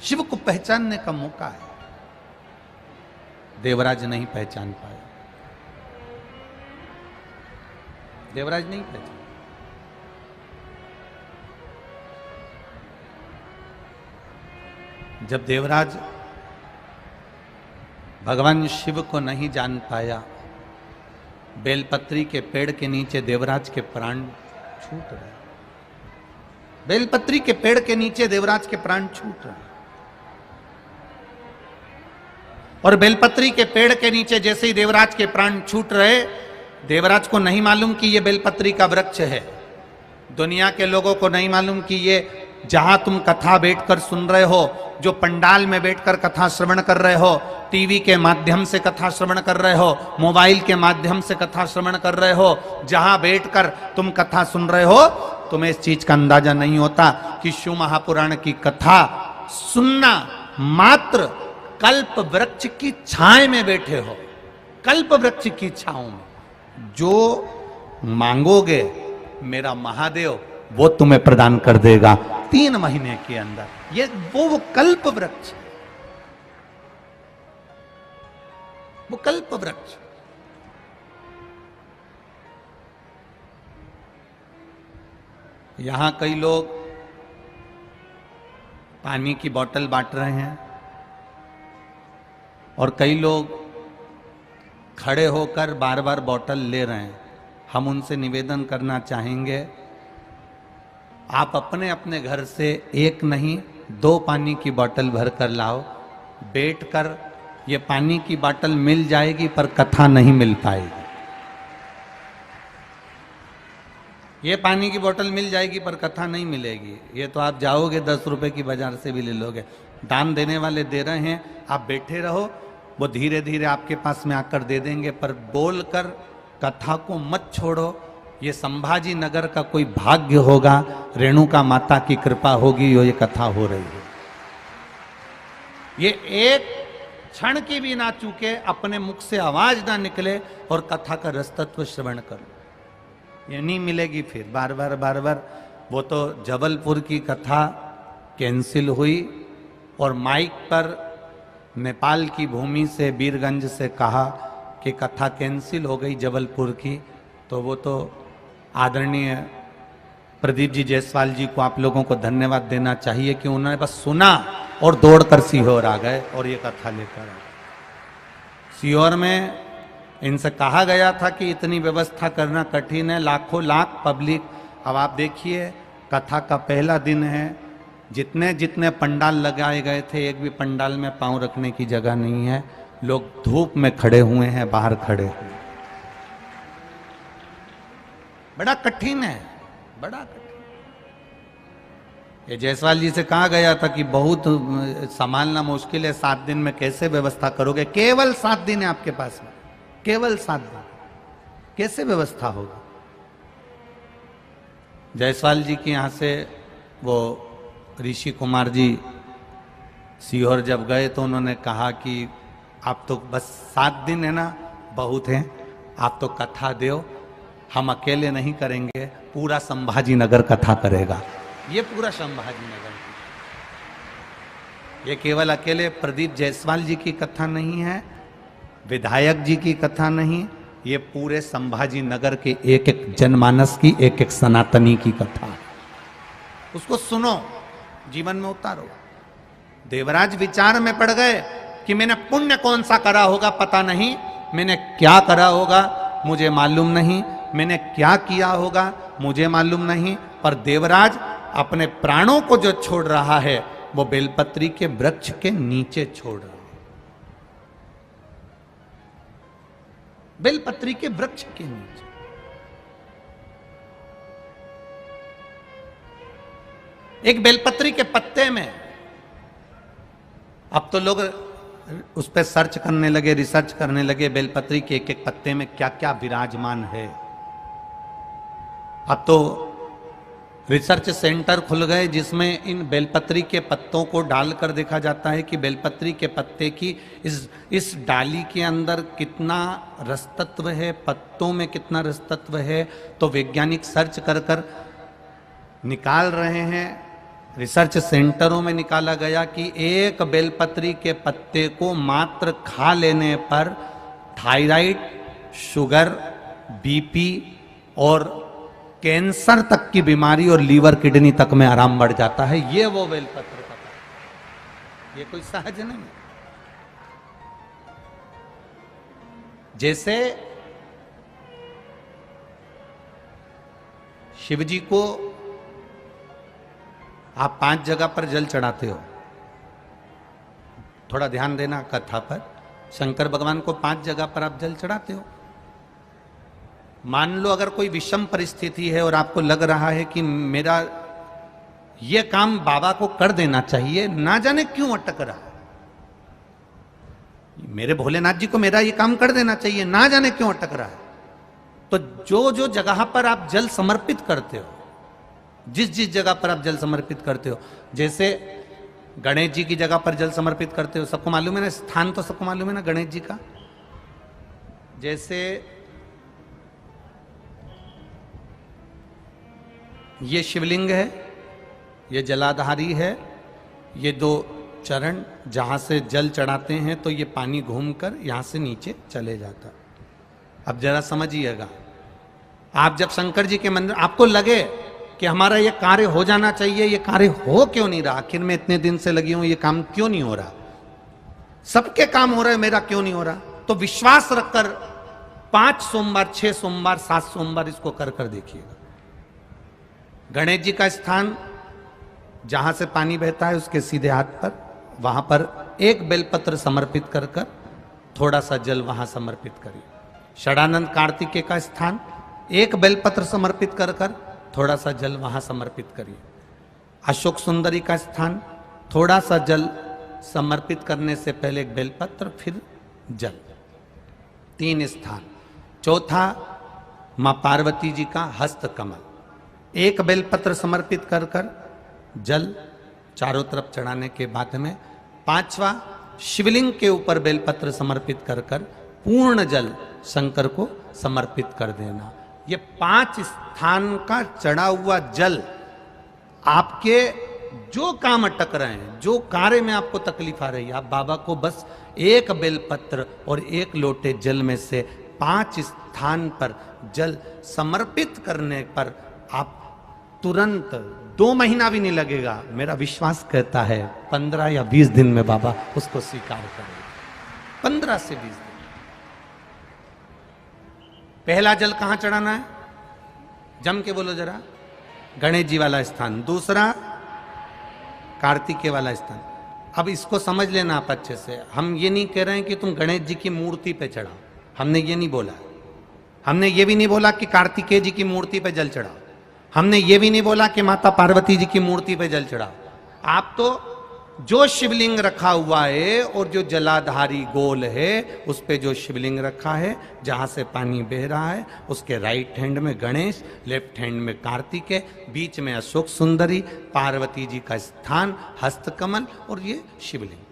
शिव को पहचानने का मौका है। देवराज नहीं पहचान पाया, देवराज नहीं पहचान। जब देवराज भगवान शिव को नहीं जान पाया, बेलपत्री के पेड़ के नीचे देवराज के प्राण छूट रहे, बेलपत्री के पेड़ के नीचे देवराज के प्राण छूट रहे। और बेलपत्री के पेड़ के नीचे जैसे ही देवराज के प्राण छूट रहे, देवराज को नहीं मालूम कि ये बेलपत्री का वृक्ष है, दुनिया के लोगों को नहीं मालूम कि ये जहां तुम कथा बैठकर सुन रहे हो, जो पंडाल में बैठकर कथा श्रवण कर रहे हो, टीवी के माध्यम से कथा श्रवण कर रहे हो, मोबाइल के माध्यम से कथा श्रवण कर रहे हो, जहां बैठकर तुम कथा सुन रहे हो, तुम्हें इस चीज का अंदाजा नहीं होता कि शिव महापुराण की कथा सुनना मात्र कल्प वृक्ष की छाए में बैठे हो, कल्प वृक्ष की छाओं में जो मांगोगे मेरा महादेव वो तुम्हें प्रदान कर देगा 3 महीने के अंदर। ये वो कल्प वृक्ष, वो कल्प वृक्ष। यहां कई लोग पानी की बोतल बांट रहे हैं, और कई लोग खड़े होकर बार बार बोतल ले रहे हैं। हम उनसे निवेदन करना चाहेंगे, आप अपने अपने घर से एक नहीं 2 पानी की बोतल भर कर लाओ। बैठकर ये पानी की बोतल मिल जाएगी पर कथा नहीं मिल पाएगी। ये पानी की बोतल मिल जाएगी पर कथा नहीं मिलेगी। ये तो आप जाओगे 10 रुपए की बाजार से भी ले लोगे। दान देने वाले दे रहे हैं, आप बैठे रहो, वो धीरे धीरे आपके पास में आकर दे देंगे। पर बोलकर कथा को मत छोड़ो। ये संभाजी नगर का कोई भाग्य होगा, रेणुका माता की कृपा होगी, ये कथा हो रही है। ये एक क्षण की भी ना चूके, अपने मुख से आवाज ना निकले और कथा का रसतत्व श्रवण करो। ये नहीं मिलेगी फिर बार बार। वो तो जबलपुर की कथा कैंसिल हुई और माइक पर नेपाल की भूमि से, बीरगंज से कहा कि कथा कैंसिल हो गई जबलपुर की। तो वो तो आदरणीय प्रदीप जी जायसवाल जी को आप लोगों को धन्यवाद देना चाहिए कि उन्होंने बस सुना और दौड़कर सीहोर आ गए और ये कथा लेकर आ गए। सीहोर में इनसे कहा गया था कि इतनी व्यवस्था करना कठिन है, लाखों लाख पब्लिक। अब आप देखिए, कथा का पहला दिन है, जितने जितने पंडाल लगाए गए थे, एक भी पंडाल में पांव रखने की जगह नहीं है। लोग धूप में खड़े हुए हैं, बाहर खड़े हुए। बड़ा कठिन है, बड़ा कठिन। ये जायसवाल जी से कहा गया था कि बहुत संभालना मुश्किल है, 7 दिन में कैसे व्यवस्था करोगे? केवल 7 दिन है आपके पास में, केवल 7 दिन, कैसे व्यवस्था होगी? जायसवाल जी के यहाँ से वो ऋषि कुमार जी सीहोर जब गए तो उन्होंने कहा कि आप तो बस 7 दिन है ना, बहुत हैं, आप तो कथा दो, हम अकेले नहीं करेंगे, पूरा संभाजी नगर कथा करेगा। ये पूरा संभाजी नगर, ये केवल अकेले प्रदीप जायसवाल जी की कथा नहीं है, विधायक जी की कथा नहीं, ये पूरे संभाजी नगर के एक एक जनमानस की, एक एक सनातनी की कथा है। उसको सुनो, जीवन में उतारो। देवराज विचार में पड़ गए कि मैंने पुण्य कौन सा करा होगा पता नहीं, मैंने क्या करा होगा मुझे मालूम नहीं, मैंने क्या किया होगा मुझे मालूम नहीं, पर देवराज अपने प्राणों को जो छोड़ रहा है वो बेलपत्री के वृक्ष के नीचे छोड़ रहा है। बेलपत्री के वृक्ष के नीचे। एक बेलपत्री के पत्ते में, अब तो लोग उस पर सर्च करने लगे, रिसर्च करने लगे, बेलपत्री के एक एक पत्ते में क्या क्या विराजमान है। अब तो रिसर्च सेंटर खुल गए जिसमें इन बेलपत्री के पत्तों को डालकर देखा जाता है कि बेलपत्री के पत्ते की इस डाली के अंदर कितना रसतत्व है, पत्तों में कितना रसतत्व है। तो वैज्ञानिक सर्च कर कर निकाल रहे हैं। रिसर्च सेंटरों में निकाला गया कि एक बेलपत्री के पत्ते को मात्र खा लेने पर थायराइड, शुगर, बीपी और कैंसर तक की बीमारी और लीवर किडनी तक में आराम बढ़ जाता है। ये वो बेलपत्र का, ये कोई सहज नहीं। जैसे शिव जी को आप 5 जगह पर जल चढ़ाते हो, थोड़ा ध्यान देना कथा पर। शंकर भगवान को 5 जगह पर आप जल चढ़ाते हो। मान लो अगर कोई विषम परिस्थिति है और आपको लग रहा है कि मेरा ये काम बाबा को कर देना चाहिए, ना जाने क्यों अटक रहा है, मेरे भोलेनाथ जी को मेरा ये काम कर देना चाहिए, ना जाने क्यों अटक रहा है, तो जो जो जगह पर आप जल समर्पित करते हो, जिस जिस जगह पर आप जल समर्पित करते हो, जैसे गणेश जी की जगह पर जल समर्पित करते हो, सबको मालूम है ना, स्थान तो सबको मालूम है ना गणेश जी का। जैसे ये शिवलिंग है, ये जलाधारी है, ये 2 चरण जहां से जल चढ़ाते हैं तो ये पानी घूमकर यहां से नीचे चले जाता। अब जरा समझिएगा, आप जब शंकर जी के मंदिर, आपको लगे कि हमारा ये कार्य हो जाना चाहिए, ये कार्य हो क्यों नहीं रहा, आखिर में इतने दिन से लगी हूं, ये काम क्यों नहीं हो रहा। सबके काम हो रहे हैं, मेरा क्यों नहीं हो रहा? तो विश्वास रखकर 5 सोमवार, 6 सोमवार, 7 सोमवार इसको कर कर देखिएगा। गणेश जी का स्थान जहां से पानी बहता है उसके सीधे हाथ पर, वहां पर एक बेलपत्र समर्पित कर कर थोड़ा सा जल वहां समर्पित करिए। षडानंद कार्तिकेय का स्थान, एक बेलपत्र समर्पित कर कर थोड़ा सा जल वहां समर्पित करिए। अशोक सुंदरी का स्थान, थोड़ा सा जल समर्पित करने से पहले एक बेलपत्र, फिर जल। 3 स्थान। चौथा, मां पार्वती जी का हस्त कमल, एक बेलपत्र समर्पित कर कर जल चारों तरफ चढ़ाने के बाद में 5वां, शिवलिंग के ऊपर बेलपत्र समर्पित कर कर पूर्ण जल शंकर को समर्पित कर देना। ये 5 स्थान का चढ़ा हुआ जल आपके जो काम अटक रहे हैं, जो कार्य में आपको तकलीफ आ रही है, आप बाबा को बस एक बेलपत्र और एक लोटे जल में से 5 स्थान पर जल समर्पित करने पर आप तुरंत 2 महीना भी नहीं लगेगा, मेरा विश्वास कहता है 15 या 20 दिन में बाबा उसको स्वीकार करेंगे। 15 से 20 दिन। पहला जल कहां चढ़ाना है? जम के बोलो जरा। गणेश जी वाला स्थान। दूसरा, कार्तिकेय वाला स्थान। अब इसको समझ लेना आप अच्छे से। हम ये नहीं कह रहे हैं कि तुम गणेश जी की मूर्ति पे चढ़ाओ, हमने ये नहीं बोला। हमने ये भी नहीं बोला कि कार्तिकेय जी की मूर्ति पे जल चढ़ाओ, हमने ये भी नहीं बोला कि माता पार्वती जी की मूर्ति पे जल चढ़ाओ। आप तो जो शिवलिंग रखा हुआ है और जो जलाधारी गोल है उस पे जो शिवलिंग रखा है, जहां से पानी बह रहा है, उसके राइट हैंड में गणेश, लेफ्ट हैंड में कार्तिकेय, बीच में अशोक सुंदरी, पार्वती जी का स्थान, हस्तकमल और ये शिवलिंग।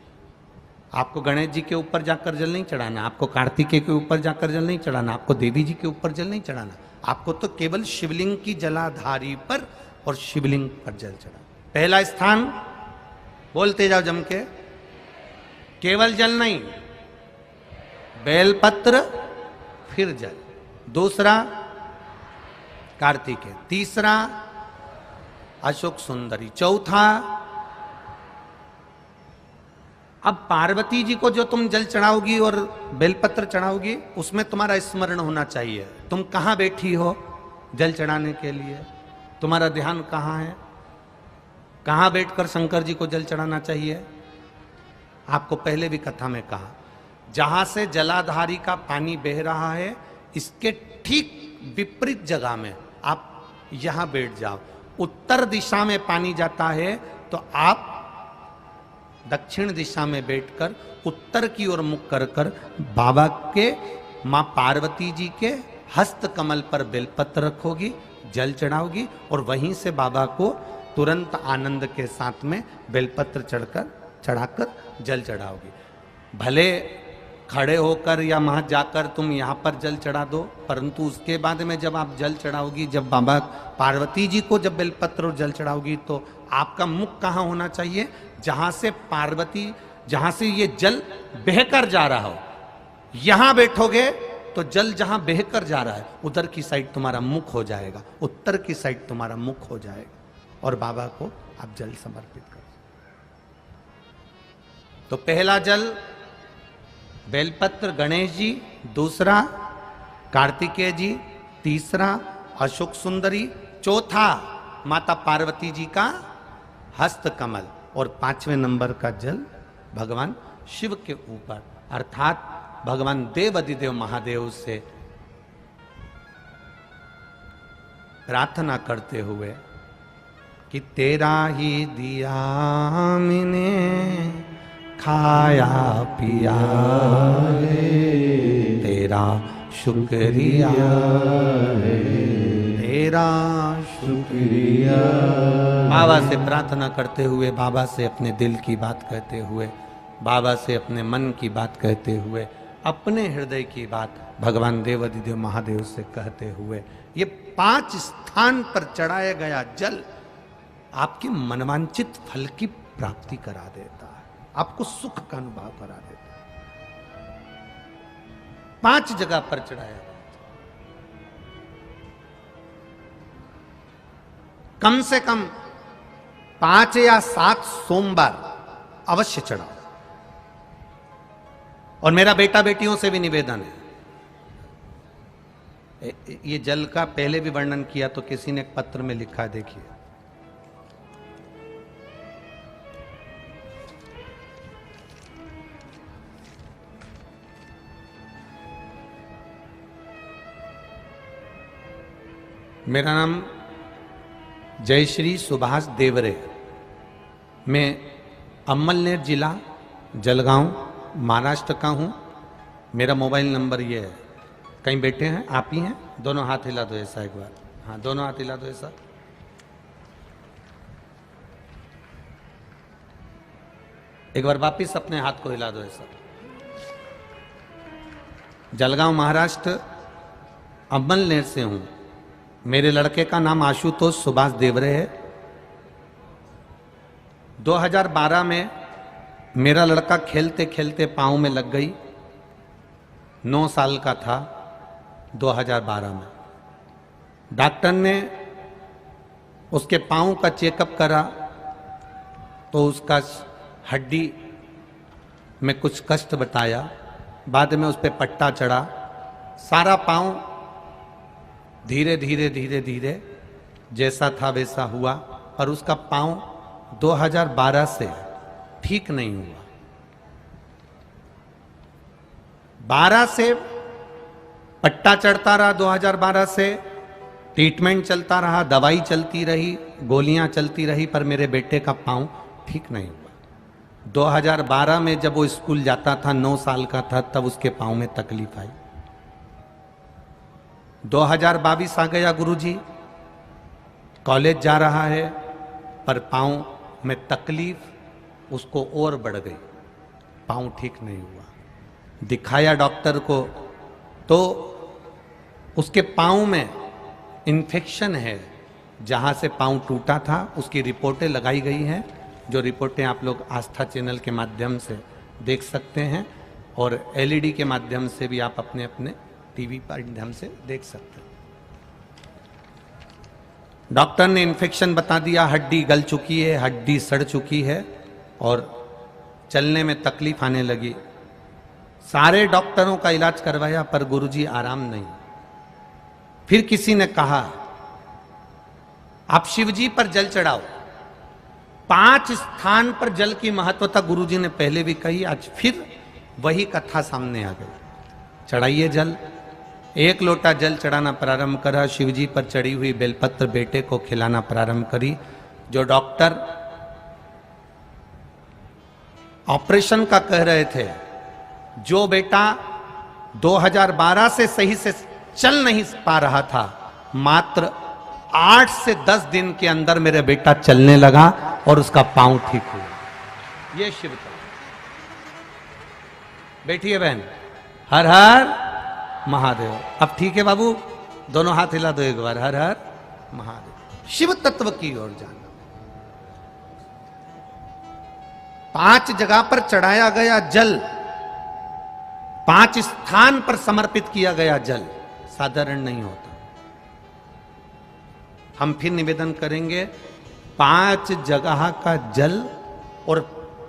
आपको गणेश जी के ऊपर जाकर जल नहीं चढ़ाना, आपको कार्तिकेय के ऊपर जाकर जल नहीं चढ़ाना, आपको देवी जी के ऊपर जल नहीं चढ़ाना, आपको तो केवल शिवलिंग की जलाधारी पर और शिवलिंग पर जल चढ़ा। पहला स्थान बोलते जाओ जम के, केवल जल नहीं, बेलपत्र फिर जल। दूसरा कार्तिकेय, तीसरा अशोक सुंदरी, चौथा अब पार्वती जी को जो तुम जल चढ़ाओगी और बेलपत्र चढ़ाओगी उसमें तुम्हारा स्मरण होना चाहिए। तुम कहां बैठी हो जल चढ़ाने के लिए, तुम्हारा ध्यान कहां है, कहां बैठकर शंकर जी को जल चढ़ाना चाहिए। आपको पहले भी कथा में कहा, जहां से जलाधारी का पानी बह रहा है इसके ठीक विपरीत जगह में आप यहां बैठ जाओ। उत्तर दिशा में पानी जाता है तो आप दक्षिण दिशा में बैठकर उत्तर की ओर मुख कर कर बाबा के, मां पार्वती जी के हस्त कमल पर बेलपत्र रखोगी, जल चढ़ाओगी और वहीं से बाबा को तुरंत आनंद के साथ में बेलपत्र चढ़ाकर जल चढ़ाओगी। भले खड़े होकर या वहां जाकर तुम यहां पर जल चढ़ा दो, परंतु उसके बाद में जब आप जल चढ़ाओगी, जब बाबा पार्वती जी को जब बेलपत्र और जल चढ़ाओगी तो आपका मुख कहां होना चाहिए, जहां से पार्वती, जहां से ये जल बहकर जा रहा हो, यहां बैठोगे तो जल जहां बहकर जा रहा है उधर की साइड तुम्हारा मुख हो जाएगा, उत्तर की साइड तुम्हारा मुख हो जाएगा और बाबा को आप जल समर्पित करो। तो पहला जल बेलपत्र गणेश जी, दूसरा कार्तिकेय जी, तीसरा अशोक सुंदरी, चौथा माता पार्वती जी का हस्त कमल और 5वें नंबर का जल भगवान शिव के ऊपर, अर्थात भगवान देवाधिदेव महादेव से प्रार्थना करते हुए कि तेरा ही दिया मैंने खाया पिया है, तेरा शुक्रिया है, तेरा शुक्रिया। बाबा से प्रार्थना करते हुए, बाबा से अपने दिल की बात कहते हुए, बाबा से अपने मन की बात कहते हुए, अपने हृदय की बात भगवान देवाधिदेव महादेव से कहते हुए, ये 5 स्थान पर चढ़ाया गया जल आपकी मनवांचित फल की प्राप्ति करा देता है, आपको सुख का अनुभव करा देता है। 5 जगह पर चढ़ाया, कम से कम 5 या 7 सोमवार अवश्य चढ़ाओ। और मेरा बेटा बेटियों से भी निवेदन है, ये जल का पहले भी वर्णन किया तो किसी ने एक पत्र में लिखा है, देखिए। मेरा नाम जयश्री सुभाष देवरे, मैं अमलनेर जिला जलगांव महाराष्ट्र का हूं। मेरा मोबाइल नंबर ये है। कहीं बैठे हैं? आप ही हैं? दोनों हाथ हिला दो ऐसा एक बार। हाँ, दोनों हाथ हिला दो ऐसा। एक बार वापिस अपने हाथ को हिला दो ऐसा। जलगांव महाराष्ट्र अमलनेर से हूं। मेरे लड़के का नाम आशुतोष सुभाष देवरे है। 2012 में मेरा लड़का खेलते खेलते पांव में लग गई। 9 साल का था 2012 में। डॉक्टर ने उसके पांव का चेकअप करा तो उसका हड्डी में कुछ कष्ट बताया। बाद में उस पर पट्टा चढ़ा। सारा पांव धीरे धीरे धीरे धीरे जैसा था वैसा हुआ, पर उसका पांव 2012 से ठीक नहीं हुआ। 12 से पट्टा चढ़ता रहा, 2012 से ट्रीटमेंट चलता रहा, दवाई चलती रही, गोलियां चलती रही, पर मेरे बेटे का पांव ठीक नहीं हुआ। 2012 में जब वो स्कूल जाता था, 9 साल का था, तब उसके पांव में तकलीफ आई। 2022 आ गया, गुरुजी कॉलेज जा रहा है, पर पांव में तकलीफ उसको और बढ़ गई, पांव ठीक नहीं हुआ। दिखाया डॉक्टर को तो उसके पांव में इन्फेक्शन है। जहां से पांव टूटा था उसकी रिपोर्टें लगाई गई हैं, जो रिपोर्टें आप लोग आस्था चैनल के माध्यम से देख सकते हैं, और एलईडी के माध्यम से भी आप अपने अपने टीवी पर माध्यम से देख सकते हैं। डॉक्टर ने इन्फेक्शन बता दिया, हड्डी गल चुकी है, हड्डी सड़ चुकी है और चलने में तकलीफ आने लगी। सारे डॉक्टरों का इलाज करवाया, पर गुरुजी आराम नहीं। फिर किसी ने कहा आप शिवजी पर जल चढ़ाओ। 5 स्थान पर जल की महत्वता गुरुजी ने पहले भी कही, आज फिर वही कथा सामने आ गई। चढ़ाइए जल। 1 लोटा जल चढ़ाना प्रारंभ करा। शिवजी पर चढ़ी हुई बेलपत्र बेटे को खिलाना प्रारंभ करी। जो डॉक्टर ऑपरेशन का कह रहे थे, जो बेटा 2012 से सही से चल नहीं पा रहा था, मात्र 8 से 10 दिन के अंदर मेरा बेटा चलने लगा और उसका पांव ठीक हुआ। ये शिव का। बैठिए बहन। हर हर महादेव। अब ठीक है बाबू, दोनों हाथ हिला दो एक बार। हर हर महादेव। शिव तत्व की ओर जाना। 5 जगह पर चढ़ाया गया जल, 5 स्थान पर समर्पित किया गया जल साधारण नहीं होता। हम फिर निवेदन करेंगे, 5 जगह का जल और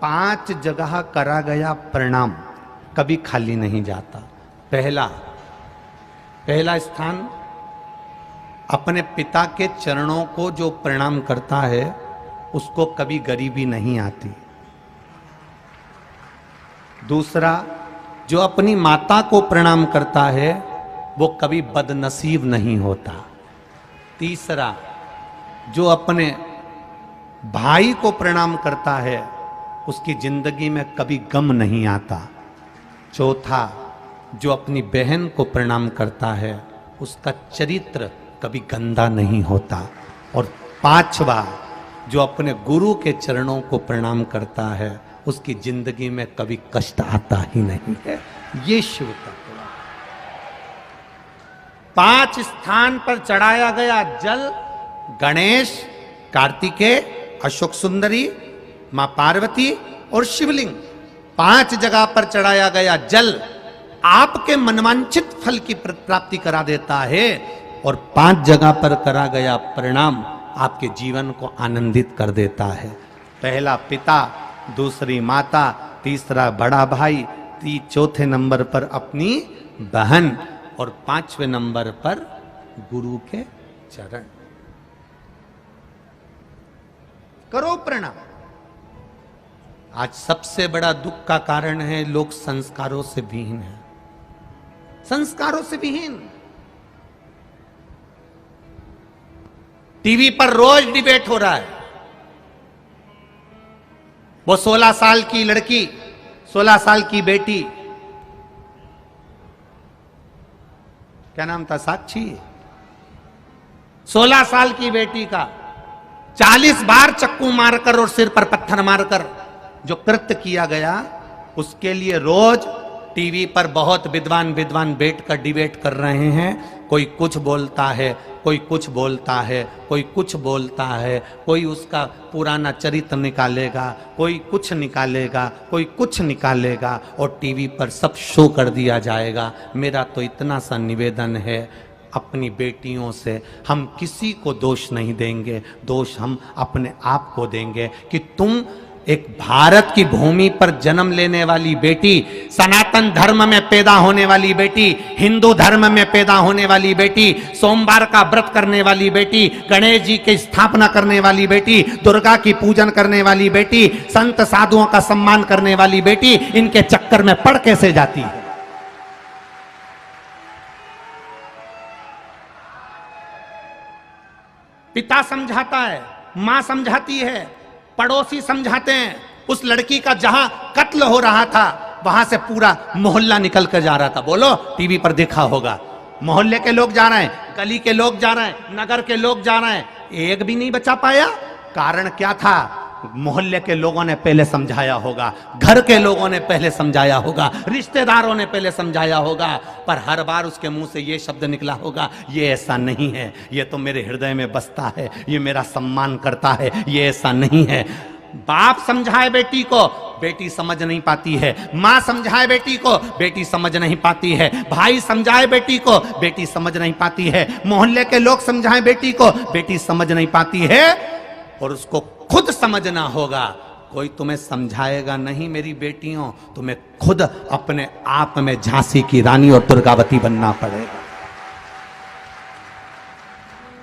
5 जगह करा गया प्रणाम कभी खाली नहीं जाता। पहला स्थान, अपने पिता के चरणों को जो प्रणाम करता है उसको कभी गरीबी नहीं आती। दूसरा, जो अपनी माता को प्रणाम करता है वो कभी बदनसीब नहीं होता। तीसरा, जो अपने भाई को प्रणाम करता है उसकी जिंदगी में कभी गम नहीं आता। चौथा, जो अपनी बहन को प्रणाम करता है उसका चरित्र कभी गंदा नहीं होता। और 5वां, जो अपने गुरु के चरणों को प्रणाम करता है उसकी जिंदगी में कभी कष्ट आता ही नहीं है। ये शिव तत्व। 5 स्थान पर चढ़ाया गया जल, गणेश, कार्तिकेय, अशोक सुंदरी, मां पार्वती और शिवलिंग। 5 जगह पर चढ़ाया गया जल आपके मनवांछित फल की प्राप्ति करा देता है, और 5 जगह पर करा गया प्रणाम आपके जीवन को आनंदित कर देता है। पहला पिता, दूसरी माता, तीसरा बड़ा भाई, चौथे नंबर पर अपनी बहन और 5वें नंबर पर गुरु के चरण। करो प्रणाम। आज सबसे बड़ा दुख का कारण है लोग संस्कारों से विहीन हैं, संस्कारों से विहीन। टीवी पर रोज डिबेट हो रहा है। वो 16 साल की लड़की, 16 साल की बेटी, क्या नाम था, साक्षी, 16 साल की बेटी का 40 बार चक्कू मारकर और सिर पर पत्थर मारकर जो कृत्य किया गया, उसके लिए रोज टीवी पर बहुत विद्वान बैठकर डिबेट कर रहे हैं। कोई कुछ बोलता है, कोई कुछ बोलता है, कोई कुछ बोलता है, कोई उसका पुराना चरित्र निकालेगा, कोई कुछ निकालेगा, कोई कुछ निकालेगा और टीवी पर सब शो कर दिया जाएगा। मेरा तो इतना सा निवेदन है अपनी बेटियों से, हम किसी को दोष नहीं देंगे, दोष हम अपने आप को देंगे कि तुम एक भारत की भूमि पर जन्म लेने वाली बेटी, सनातन धर्म में पैदा होने वाली बेटी, हिंदू धर्म में पैदा होने वाली बेटी, सोमवार का व्रत करने वाली बेटी, गणेश जी की स्थापना करने वाली बेटी, दुर्गा की पूजन करने वाली बेटी, संत साधुओं का सम्मान करने वाली बेटी, इनके चक्कर में पड़ कैसे जाती है। पिता समझाता है, मां समझाती है, पड़ोसी समझाते हैं। उस लड़की का जहां कत्ल हो रहा था वहां से पूरा मोहल्ला निकल कर जा रहा था। बोलो, टीवी पर देखा होगा, मोहल्ले के लोग जा रहे हैं, गली के लोग जा रहे हैं, नगर के लोग जा रहे हैं, एक भी नहीं बचा पाया। कारण क्या था? मोहल्ले के लोगों ने पहले समझाया होगा, घर के लोगों ने पहले समझाया होगा, रिश्तेदारों ने पहले समझाया होगा, पर हर बार उसके मुंह से ये शब्द निकला होगा, ये ऐसा नहीं है, ये तो मेरे हृदय में बसता है, ये मेरा सम्मान करता है, ये ऐसा नहीं है। बाप समझाए बेटी को, बेटी समझ नहीं पाती है। मां समझाए बेटी को, बेटी समझ नहीं पाती है। भाई समझाए बेटी को, बेटी समझ नहीं पाती है। मोहल्ले के लोग समझाए बेटी को, बेटी समझ नहीं पाती है। और उसको खुद समझना होगा, कोई तुम्हें समझाएगा नहीं मेरी बेटियों, तुम्हें खुद अपने आप में झांसी की रानी और दुर्गावती बनना पड़ेगा।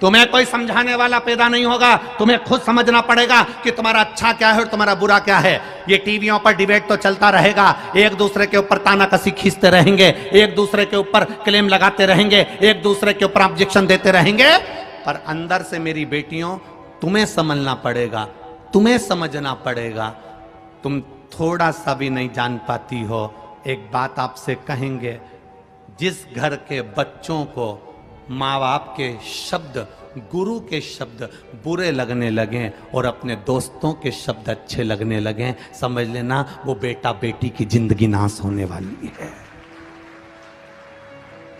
तुम्हें कोई समझाने वाला पैदा नहीं होगा, तुम्हें खुद समझना पड़ेगा कि तुम्हारा अच्छा क्या है और तुम्हारा बुरा क्या है। ये टीवियों पर डिबेट तो चलता रहेगा, एक दूसरे के ऊपर तानाकसी खींचते रहेंगे, एक दूसरे के ऊपर क्लेम लगाते रहेंगे, एक दूसरे के ऊपर ऑब्जेक्शन देते रहेंगे, पर अंदर से मेरी बेटियों तुम्हें समझना पड़ेगा, तुम्हें समझना पड़ेगा। तुम थोड़ा सा भी नहीं जान पाती हो। एक बात आपसे कहेंगे, जिस घर के बच्चों को माँ बाप के शब्द, गुरु के शब्द बुरे लगने लगे और अपने दोस्तों के शब्द अच्छे लगने लगे, समझ लेना वो बेटा बेटी की जिंदगी नाश होने वाली है।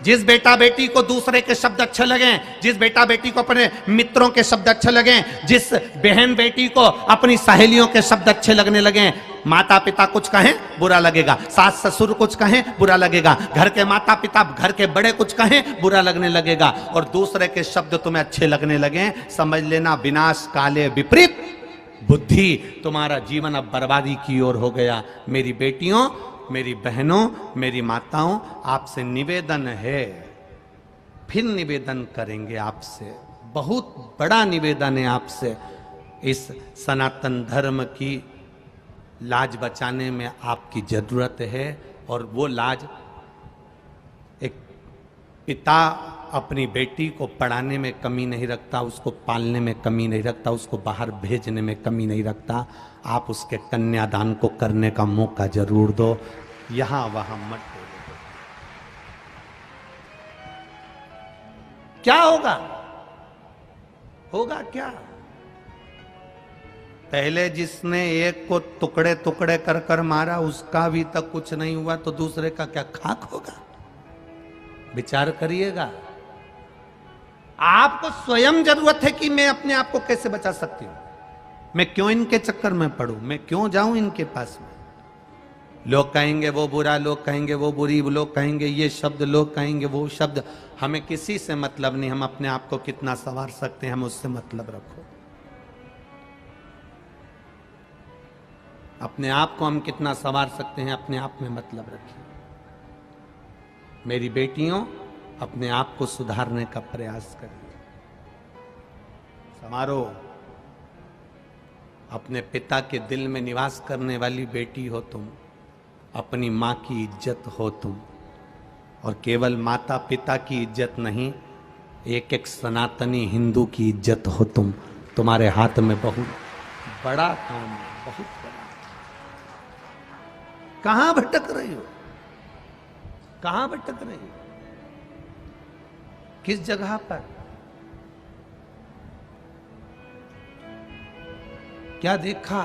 जिस बेटा बेटी को दूसरे के शब्द अच्छे लगे, जिस बेटा बेटी को अपने मित्रों के शब्द अच्छे लगे, जिस बहन बेटी को अपनी सहेलियों के शब्द अच्छे लगने लगे, माता पिता कुछ कहें बुरा लगेगा, सास ससुर कुछ कहें बुरा लगेगा, घर के माता पिता, घर के बड़े कुछ कहें बुरा लगने लगेगा, और दूसरे के शब्द तुम्हें अच्छे लगने लगे, समझ लेना विनाश काले विपरीत बुद्धि, तुम्हारा जीवन अब बर्बादी की ओर हो गया। मेरी बेटियों, मेरी बहनों, मेरी माताओं, आपसे निवेदन है, फिर निवेदन करेंगे आपसे, बहुत बड़ा निवेदन है आपसे। इस सनातन धर्म की लाज बचाने में आपकी जरूरत है, और वो लाज एक पिता अपनी बेटी को पढ़ाने में कमी नहीं रखता, उसको पालने में कमी नहीं रखता, उसको बाहर भेजने में कमी नहीं रखता। आप उसके कन्यादान को करने का मौका जरूर दो, यहां वहां मत दो। क्या होगा? होगा क्या? पहले जिसने एक को टुकड़े टुकड़े कर कर मारा, उसका भी तक कुछ नहीं हुआ, तो दूसरे का क्या खाक होगा? विचार करिएगा। आपको स्वयं जरूरत है कि मैं अपने आप को कैसे बचा सकती हूं, मैं क्यों इनके चक्कर में पड़ूं, मैं क्यों जाऊं इनके पास में। लोग कहेंगे वो बुरा, लोग कहेंगे वो बुरी, लोग कहेंगे ये शब्द, लोग कहेंगे वो शब्द, हमें किसी से मतलब नहीं। हम अपने आप को कितना संवार सकते हैं, हम उससे मतलब रखो। अपने आप को हम कितना संवार सकते हैं अपने आप में मतलब रखिए। मेरी बेटियों, अपने आप को सुधारने का प्रयास करिए, संवारो। अपने पिता के दिल में निवास करने वाली बेटी हो तुम, अपनी मां की इज्जत हो तुम, और केवल माता पिता की इज्जत नहीं, एक एक सनातनी हिंदू की इज्जत हो तुम। तुम्हारे हाथ में बहुत बड़ा काम है, बहुत बड़ा। कहां भटक रही हो, कहां भटक रही हो, किस जगह पर, क्या देखा?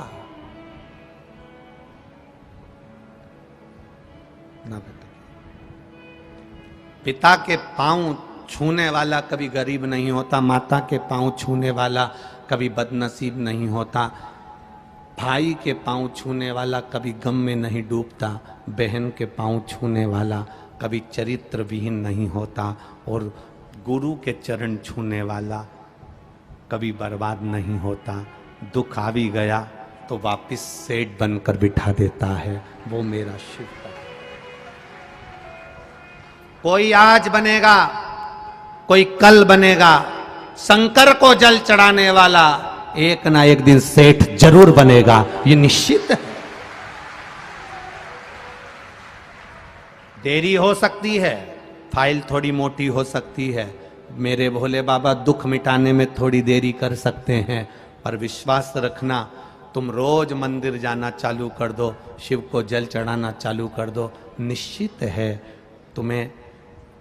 ना भटके। पिता के पांव छूने वाला कभी गरीब नहीं होता, माता के पांव छूने वाला कभी बदनसीब नहीं होता, भाई के पांव छूने वाला कभी गम में नहीं डूबता, बहन के पांव छूने वाला कभी चरित्र विहीन नहीं होता, और गुरु के चरण छूने वाला कभी बर्बाद नहीं होता। दुख आ भी गया तो वापिस सेठ बनकर बिठा देता है, वो मेरा शिव का। कोई आज बनेगा, कोई कल बनेगा, शंकर को जल चढ़ाने वाला एक ना एक दिन सेठ जरूर बनेगा, ये निश्चित है। देरी हो सकती है, फाइल थोड़ी मोटी हो सकती है, मेरे भोले बाबा दुख मिटाने में थोड़ी देरी कर सकते हैं, पर विश्वास रखना, तुम रोज मंदिर जाना चालू कर दो, शिव को जल चढ़ाना चालू कर दो, निश्चित है तुम्हें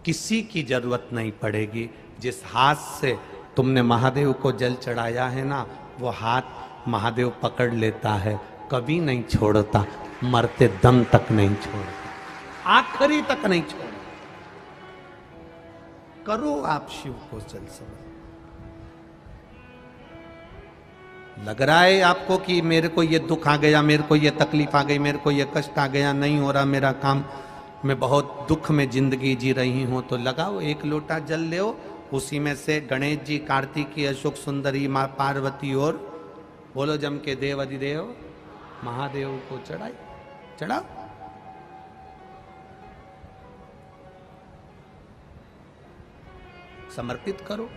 किसी की जरूरत नहीं पड़ेगी। जिस हाथ से तुमने महादेव को जल चढ़ाया है ना, वो हाथ महादेव पकड़ लेता है, कभी नहीं छोड़ता, मरते दम तक नहीं छोड़ता, आखिरी तक नहीं छोड़ता। करो आप शिव को जल समर्पण। लग रहा है आपको कि मेरे को ये दुख आ गया, मेरे को ये तकलीफ आ गई, मेरे को ये कष्ट आ गया, नहीं हो रहा मेरा काम, मैं बहुत दुख में जिंदगी जी रही हूं, तो लगाओ एक लोटा जल ले, उसी में से गणेश जी, कार्तिकी, अशोक सुंदरी, माँ पार्वती और बोलो जम के देव अधिदेव महादेव को चढ़ाई, चढ़ाओ। समर्पित करो।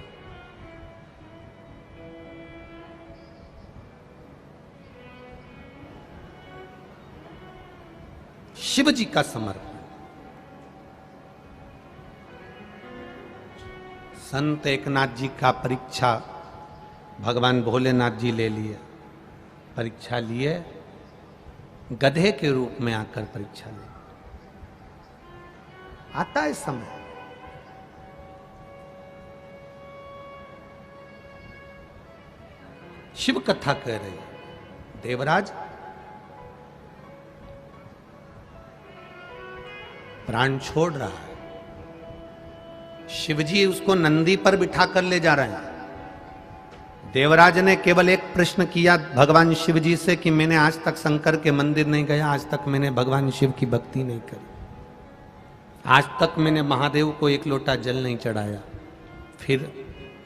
शिव जी का समर्पण। संत एकनाथ जी का परीक्षा भगवान भोलेनाथ जी ले लिए, परीक्षा लिए, गधे के रूप में आकर परीक्षा ले। आता है समय, शिव कथा कह रही है, देवराज प्राण छोड़ रहा है, शिवजी उसको नंदी पर बिठा कर ले जा रहे हैं। देवराज ने केवल एक प्रश्न किया भगवान शिव जी से कि मैंने आज तक शंकर के मंदिर नहीं गया, आज तक मैंने भगवान शिव की भक्ति नहीं करी, आज तक मैंने महादेव को एक लोटा जल नहीं चढ़ाया। फिर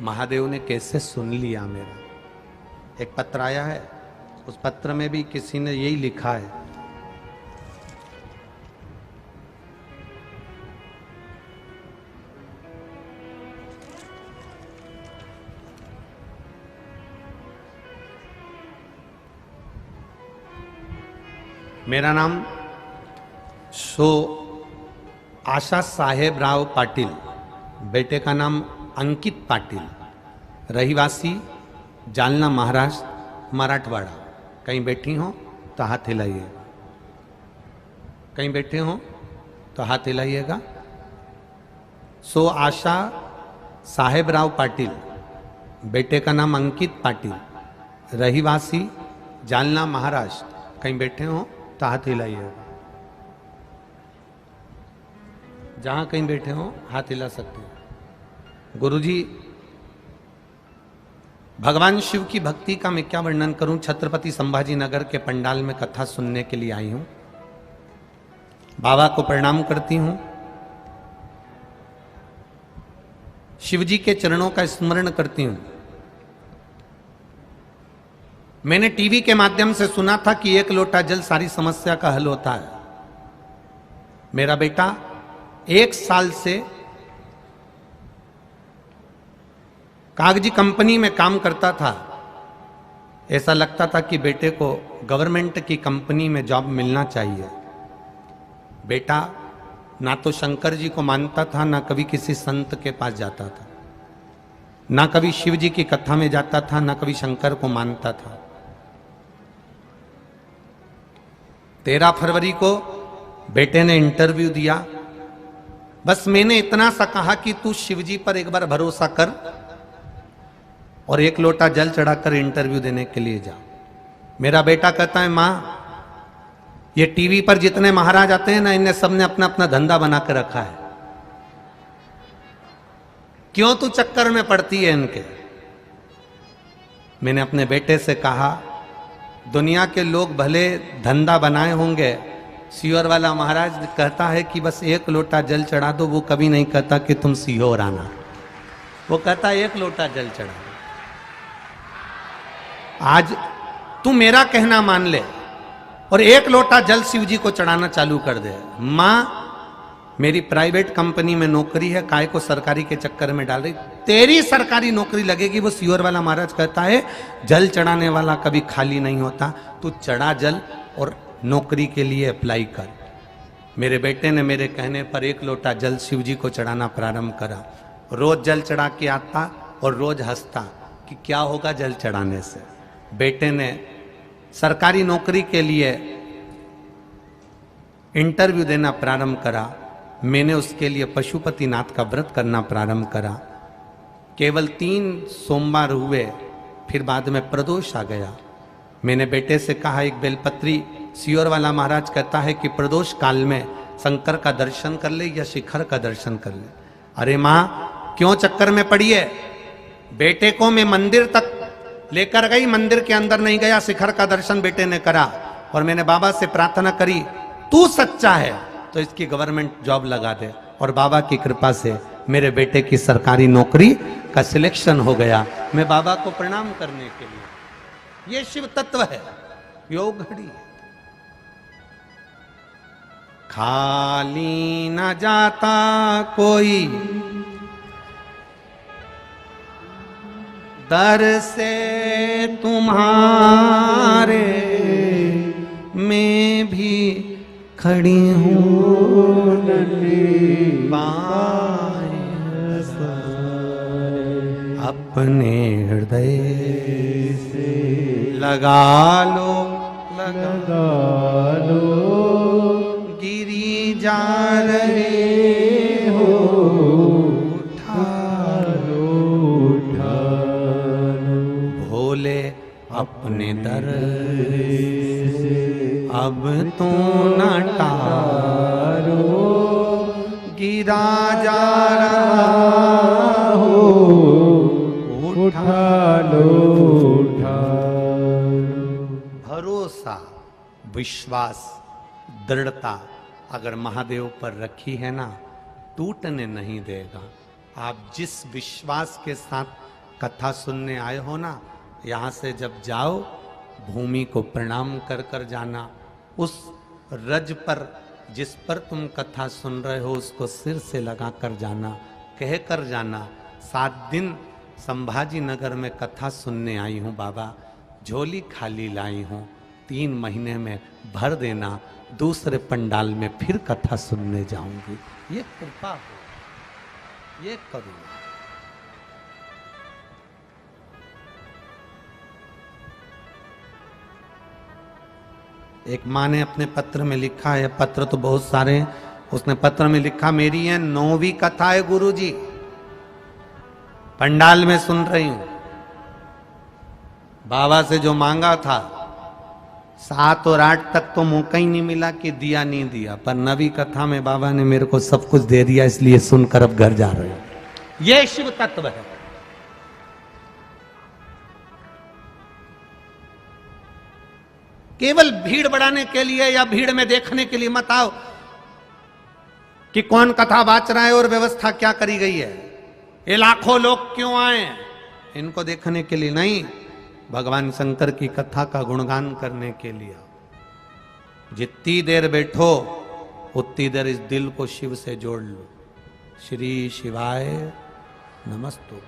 महादेव ने कैसे सुन लिया मेरा। एक पत्र आया है, उस पत्र में भी किसी ने यही लिखा है, मेरा नाम आशा साहेब राव पाटिल, बेटे का नाम अंकित पाटिल, रहीवासी जालना महाराष्ट्र मराठवाड़ा। कहीं बैठी हो तो हाथ हिलाइए, कहीं बैठे हो तो हाथ हिलाइएगा। आशा साहेब राव पाटिल, बेटे का नाम अंकित पाटिल, रहीवासी जालना महाराष्ट्र। कहीं बैठे हो तो हाथ हिलाइएगा, जहां कहीं बैठे हो हाथ हिला सकते हैं। गुरुजी, भगवान शिव की भक्ति का मैं क्या वर्णन करूं। छत्रपति संभाजी नगर के पंडाल में कथा सुनने के लिए आई हूं, बाबा को प्रणाम करती हूं, शिव जी के चरणों का स्मरण करती हूं। मैंने टीवी के माध्यम से सुना था कि 1 लोटा जल सारी समस्या का हल होता है। मेरा बेटा 1 साल से कागजी कंपनी में काम करता था। ऐसा लगता था कि बेटे को गवर्नमेंट की कंपनी में जॉब मिलना चाहिए। बेटा ना तो शंकर जी को मानता था, ना कभी किसी संत के पास जाता था, ना कभी शिव जी की कथा में जाता था, ना कभी शंकर को मानता था। 13 फरवरी को बेटे ने इंटरव्यू दिया। बस मैंने इतना सा कहा कि तू शिव जी पर एक बार भरोसा कर और 1 लोटा जल चढ़ाकर इंटरव्यू देने के लिए जा। मेरा बेटा कहता है, मां ये टीवी पर जितने महाराज आते हैं ना, इनने सबने अपना अपना धंधा बना के रखा है, क्यों तू चक्कर में पड़ती है इनके। मैंने अपने बेटे से कहा, दुनिया के लोग भले धंधा बनाए होंगे, सीहोर वाला महाराज कहता है कि बस 1 लोटा जल चढ़ा दो, वो कभी नहीं कहता कि तुम सीहोर आना, वो कहता 1 लोटा जल चढ़ा। आज तू मेरा कहना मान ले और 1 लोटा जल शिव जी को चढ़ाना चालू कर दे। मां मेरी प्राइवेट कंपनी में नौकरी है, काय को सरकारी के चक्कर में डाल रही। तेरी सरकारी नौकरी लगेगी। वो सीहोर वाला महाराज कहता है जल चढ़ाने वाला कभी खाली नहीं होता, तू चढ़ा जल और नौकरी के लिए अप्लाई कर। मेरे बेटे ने मेरे कहने पर 1 लोटा जल शिव जी को चढ़ाना प्रारंभ करा। रोज जल चढ़ा के आता और रोज हंसता कि क्या होगा जल चढ़ाने से। बेटे ने सरकारी नौकरी के लिए इंटरव्यू देना प्रारंभ करा। मैंने उसके लिए पशुपतिनाथ का व्रत करना प्रारंभ करा। केवल 3 सोमवार हुए, फिर बाद में प्रदोष आ गया। मैंने बेटे से कहा, एक बेलपत्री सीहोर वाला महाराज कहता है कि प्रदोष काल में शंकर का दर्शन कर ले या शिखर का दर्शन कर ले। अरे मां क्यों चक्कर में पड़ी है। बेटे को मैं मंदिर तक लेकर गई, मंदिर के अंदर नहीं गया, शिखर का दर्शन बेटे ने करा और मैंने बाबा से प्रार्थना करी, तू सच्चा है तो इसकी गवर्नमेंट जॉब लगा दे। और बाबा की कृपा से मेरे बेटे की सरकारी नौकरी का सिलेक्शन हो गया। मैं बाबा को प्रणाम करने के लिए, ये शिव तत्व है, योग घड़ी। खाली न जाता कोई दर से तुम्हारे, मैं भी खड़ी हूँ अपने हृदय से लगा लो, लगा लो, गिरी जा रहे हो, अपने दर से अब तो न टारो, गिरा जा रहा हो, उठा लो, उठा लो। भरोसा, विश्वास, दृढ़ता अगर महादेव पर रखी है ना, टूटने नहीं देगा। आप जिस विश्वास के साथ कथा सुनने आए हो ना, यहाँ से जब जाओ भूमि को प्रणाम कर कर जाना। उस रज पर जिस पर तुम कथा सुन रहे हो उसको सिर से लगा कर जाना, कह कर जाना, 7 दिन संभाजी नगर में कथा सुनने आई हूँ बाबा, झोली खाली लाई हूँ, 3 महीने में भर देना, दूसरे पंडाल में फिर कथा सुनने जाऊंगी। ये कृपा हो, ये करूँ। एक माँ ने अपने पत्र में लिखा है, पत्र तो बहुत सारे हैं, उसने पत्र में लिखा, मेरी है 9वीं कथा है गुरुजी, पंडाल में सुन रही हूं, बाबा से जो मांगा था 7 और 8 तक तो मौका ही नहीं मिला कि दिया नहीं दिया, पर 9वीं कथा में बाबा ने मेरे को सब कुछ दे दिया, इसलिए सुनकर अब घर जा रहे हो। ये शिव तत्व है। केवल भीड़ बढ़ाने के लिए या भीड़ में देखने के लिए मत आओ कि कौन कथा बाच रहा है और व्यवस्था क्या करी गई है, ये लाखों लोग क्यों आए, इनको देखने के लिए नहीं। भगवान शंकर की कथा का गुणगान करने के लिए। जितनी देर बैठो उतनी देर इस दिल को शिव से जोड़ लो। श्री शिवाय नमस्तु।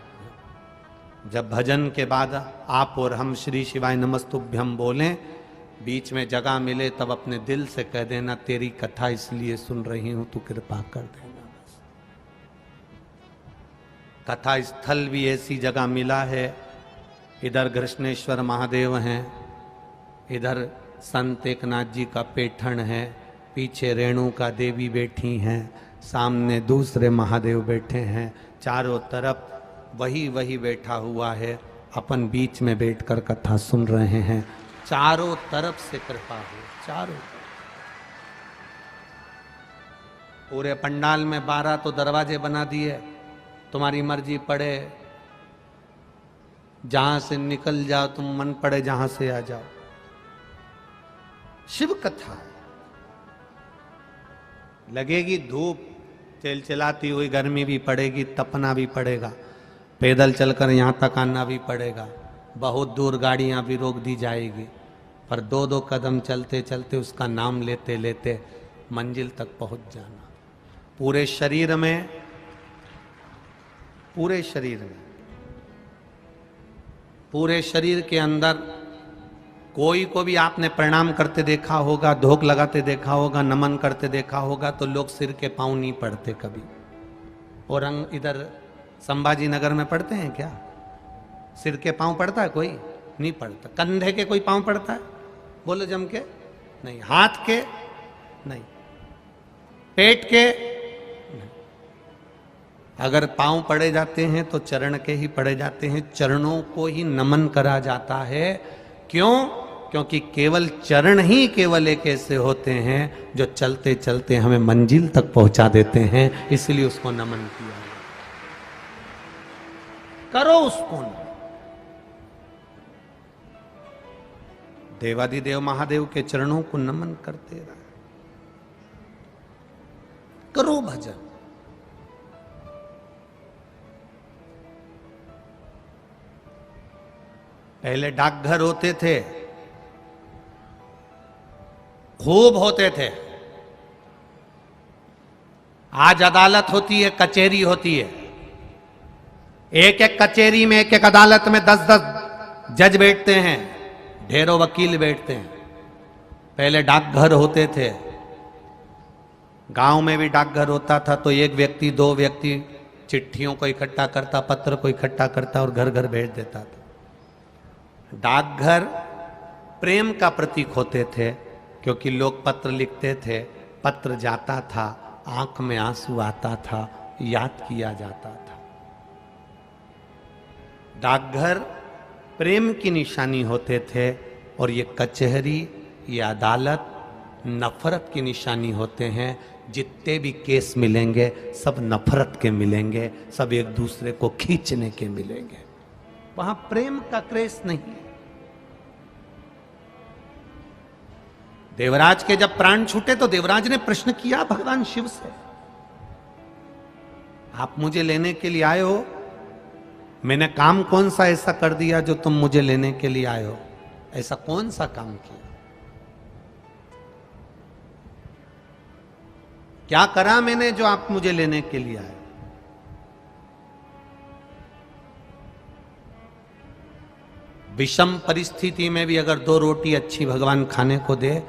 जब भजन के बाद आप और हम श्री शिवाय नमस्तुभ्यम बोलें, बीच में जगह मिले तब अपने दिल से कह देना तेरी कथा इसलिए सुन रही हूं, तू कृपा कर देना। बस कथा स्थल भी ऐसी जगह मिला है, इधर कृष्णेश्वर महादेव हैं, इधर संत एकनाथ जी का पेठण है, पीछे रेणुका देवी बैठी हैं, सामने दूसरे महादेव बैठे हैं, चारों तरफ वही वही बैठा हुआ है, अपन बीच में बैठकर कथा सुन रहे हैं। चारों तरफ से कृपा हो, चारों पूरे पंडाल में 12 तो दरवाजे बना दिए, तुम्हारी मर्जी पड़े जहां से निकल जाओ, तुम मन पड़े जहां से आ जाओ। शिव कथा लगेगी धूप चिलचिलाती हुई, गर्मी भी पड़ेगी, तपना भी पड़ेगा, पैदल चलकर यहां तक आना भी पड़ेगा, बहुत दूर गाड़ियां भी रोक दी जाएगी, पर 2-2 कदम चलते चलते उसका नाम लेते लेते मंजिल तक पहुंच जाना। पूरे शरीर में, पूरे शरीर में, पूरे शरीर के अंदर कोई को भी आपने प्रणाम करते देखा होगा, धोख लगाते देखा होगा, नमन करते देखा होगा, तो लोग सिर के पांव नहीं पड़ते कभी। और इधर संभाजी नगर में पड़ते हैं क्या? सिर के पांव पड़ता है कोई? नहीं पड़ता। कंधे के कोई पांव पड़ता है? बोलो जम के नहीं। हाथ के नहीं। पेट के नहीं। अगर पांव पड़े जाते हैं तो चरण के ही पड़े जाते हैं, चरणों को ही नमन करा जाता है। क्यों? क्योंकि केवल चरण ही केवल एक ऐसे होते हैं जो चलते चलते हमें मंजिल तक पहुंचा देते हैं, इसलिए उसको नमन किया। करो उसको नमन। देवादिदेव महादेव के चरणों को नमन करते रहो, करो भजन। पहले डाकघर होते थे, खूब होते थे। आज अदालत होती है, कचहरी होती है। एक एक कचहरी में, एक एक अदालत में 10-10 जज बैठते हैं, ढेरों वकील बैठते हैं। पहले डाकघर होते थे, गांव में भी डाकघर होता था, तो एक व्यक्ति 2 व्यक्ति चिट्ठियों को इकट्ठा करता, पत्र को इकट्ठा करता और घर घर भेज देता था। डाकघर प्रेम का प्रतीक होते थे, क्योंकि लोग पत्र लिखते थे, पत्र जाता था, आंख में आंसू आता था, याद किया जाता था। डाकघर प्रेम की निशानी होते थे, और ये कचहरी, ये अदालत नफरत की निशानी होते हैं। जितने भी केस मिलेंगे सब नफरत के मिलेंगे, सब एक दूसरे को खींचने के मिलेंगे। वहां प्रेम का क्रेज नहीं। देवराज के जब प्राण छूटे तो देवराज ने प्रश्न किया भगवान शिव से, आप मुझे लेने के लिए आए हो? मैंने काम कौन सा ऐसा कर दिया जो तुम मुझे लेने के लिए आए हो? ऐसा कौन सा काम किया? क्या करा मैंने जो आप मुझे लेने के लिए आए? विषम परिस्थिति में भी अगर 2 रोटी अच्छी भगवान खाने को दे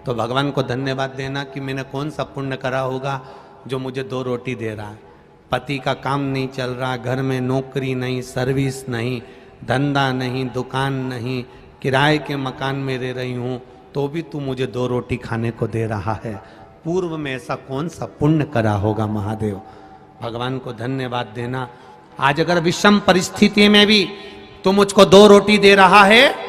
तो भगवान को धन्यवाद देना कि मैंने कौन सा पुण्य करा होगा जो मुझे 2 रोटी दे रहा है। पति का काम नहीं चल रहा, घर में नौकरी नहीं, सर्विस नहीं, धंधा नहीं, दुकान नहीं, किराए के मकान में रह रही हूँ, तो भी तू मुझे 2 रोटी खाने को दे रहा है। पूर्व में ऐसा कौन सा पुण्य करा होगा महादेव? भगवान को धन्यवाद देना। आज अगर विषम परिस्थिति में भी तू मुझको 2 रोटी दे रहा है,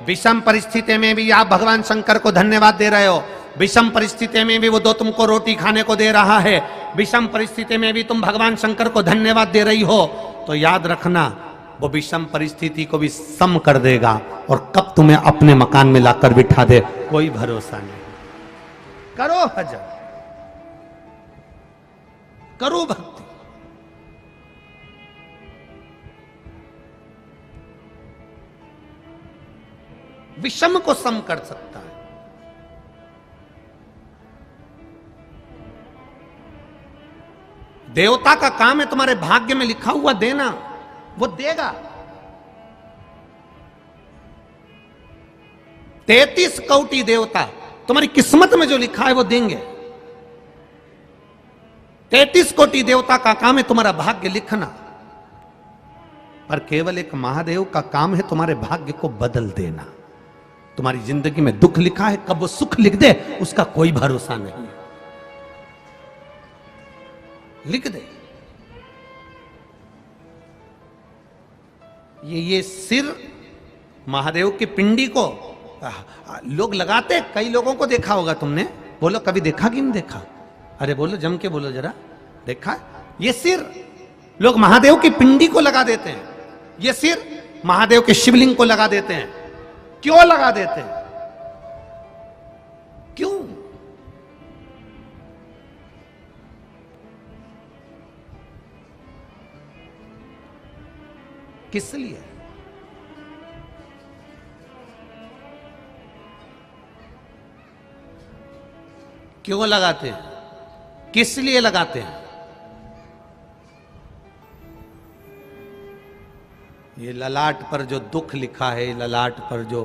विषम परिस्थिति में भी आप भगवान शंकर को धन्यवाद दे रहे हो, विषम परिस्थिति में भी वो 2 तुमको रोटी खाने को दे रहा है, विषम परिस्थिति में भी तुम भगवान शंकर को धन्यवाद दे रही हो, तो याद रखना वो विषम परिस्थिति को भी सम कर देगा, और कब तुम्हें अपने मकान में लाकर बिठा दे कोई भरोसा नहीं। करो भजन, करो भक्ति। विषम को सम कर सकता है। देवता का काम है तुम्हारे भाग्य में लिखा हुआ देना, वो देगा। 33 कोटि देवता तुम्हारी किस्मत में जो लिखा है वो देंगे। 33 कोटि देवता का काम है तुम्हारा भाग्य लिखना, पर केवल एक महादेव का काम है तुम्हारे भाग्य को बदल देना। तुम्हारी जिंदगी में दुख लिखा है, कब वो सुख लिख दे उसका कोई भरोसा नहीं। लिख दे। ये सिर महादेव की पिंडी को लोग लगाते, कई लोगों को देखा होगा तुमने। बोलो कभी देखा कि नहीं देखा? अरे बोलो, जम के बोलो जरा। देखा? ये सिर लोग महादेव की पिंडी को लगा देते हैं। ये सिर महादेव के शिवलिंग को लगा देते हैं। क्यों लगा देते हैं? क्यों? किस लिए? क्यों लगाते हैं? किस लिए लगाते हैं? ये ललाट पर जो दुख लिखा है, ललाट पर जो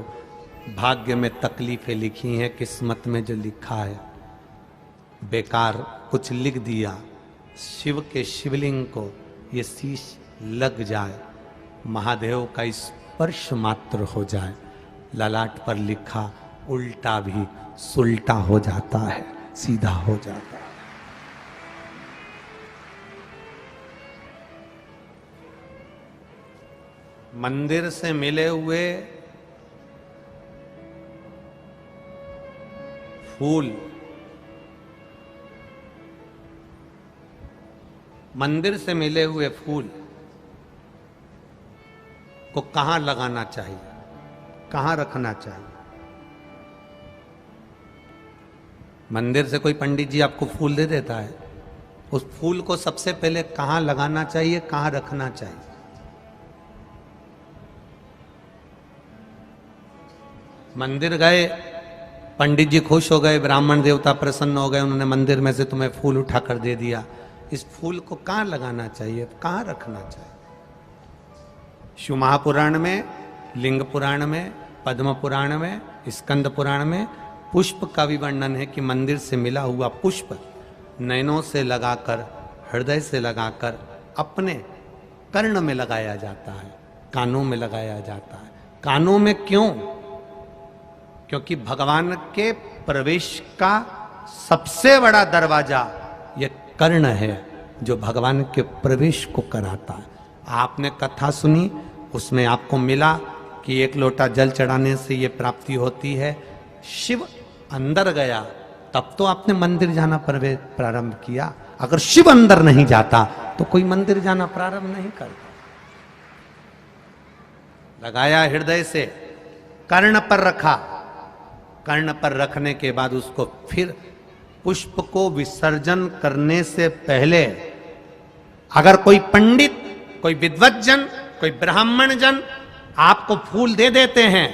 भाग्य में तकलीफें लिखी हैं, किस्मत में जो लिखा है, बेकार कुछ लिख दिया। शिव के शिवलिंग को ये शीश लग जाए, महादेव का स्पर्श मात्र हो जाए, ललाट पर लिखा उल्टा भी सुल्टा हो जाता है, सीधा हो जाता है। मंदिर से मिले हुए फूल, मंदिर से मिले हुए फूल को कहां लगाना चाहिए, कहां रखना चाहिए? मंदिर से कोई पंडित जी आपको फूल दे देता है, उस फूल को सबसे पहले कहां लगाना चाहिए, कहां रखना चाहिए? मंदिर गए, पंडित जी खुश हो गए, ब्राह्मण देवता प्रसन्न हो गए, उन्होंने मंदिर में से तुम्हें फूल उठाकर दे दिया। इस फूल को कहां लगाना चाहिए, कहां रखना चाहिए? शिव महापुराण में, लिंग पुराण में, पद्म पुराण में, स्कंद पुराण में पुष्प का भी वर्णन है कि मंदिर से मिला हुआ पुष्प नयनों से लगाकर, हृदय से लगाकर अपने कर्ण में लगाया जाता है, कानों में लगाया जाता है। कानों में क्यों? क्योंकि भगवान के प्रवेश का सबसे बड़ा दरवाजा यह कर्ण है, जो भगवान के प्रवेश को कराता है। आपने कथा सुनी, उसमें आपको मिला कि 1 लोटा जल चढ़ाने से ये प्राप्ति होती है। शिव अंदर गया तब तो आपने मंदिर जाना प्रारंभ किया। अगर शिव अंदर नहीं जाता तो कोई मंदिर जाना प्रारंभ नहीं करता। लगाया हृदय से, कर्ण पर रखा, कर्ण पर रखने के बाद उसको फिर पुष्प को विसर्जन करने से पहले अगर कोई पंडित, कोई विद्वज्जन, कोई ब्राह्मण जन आपको फूल दे देते हैं,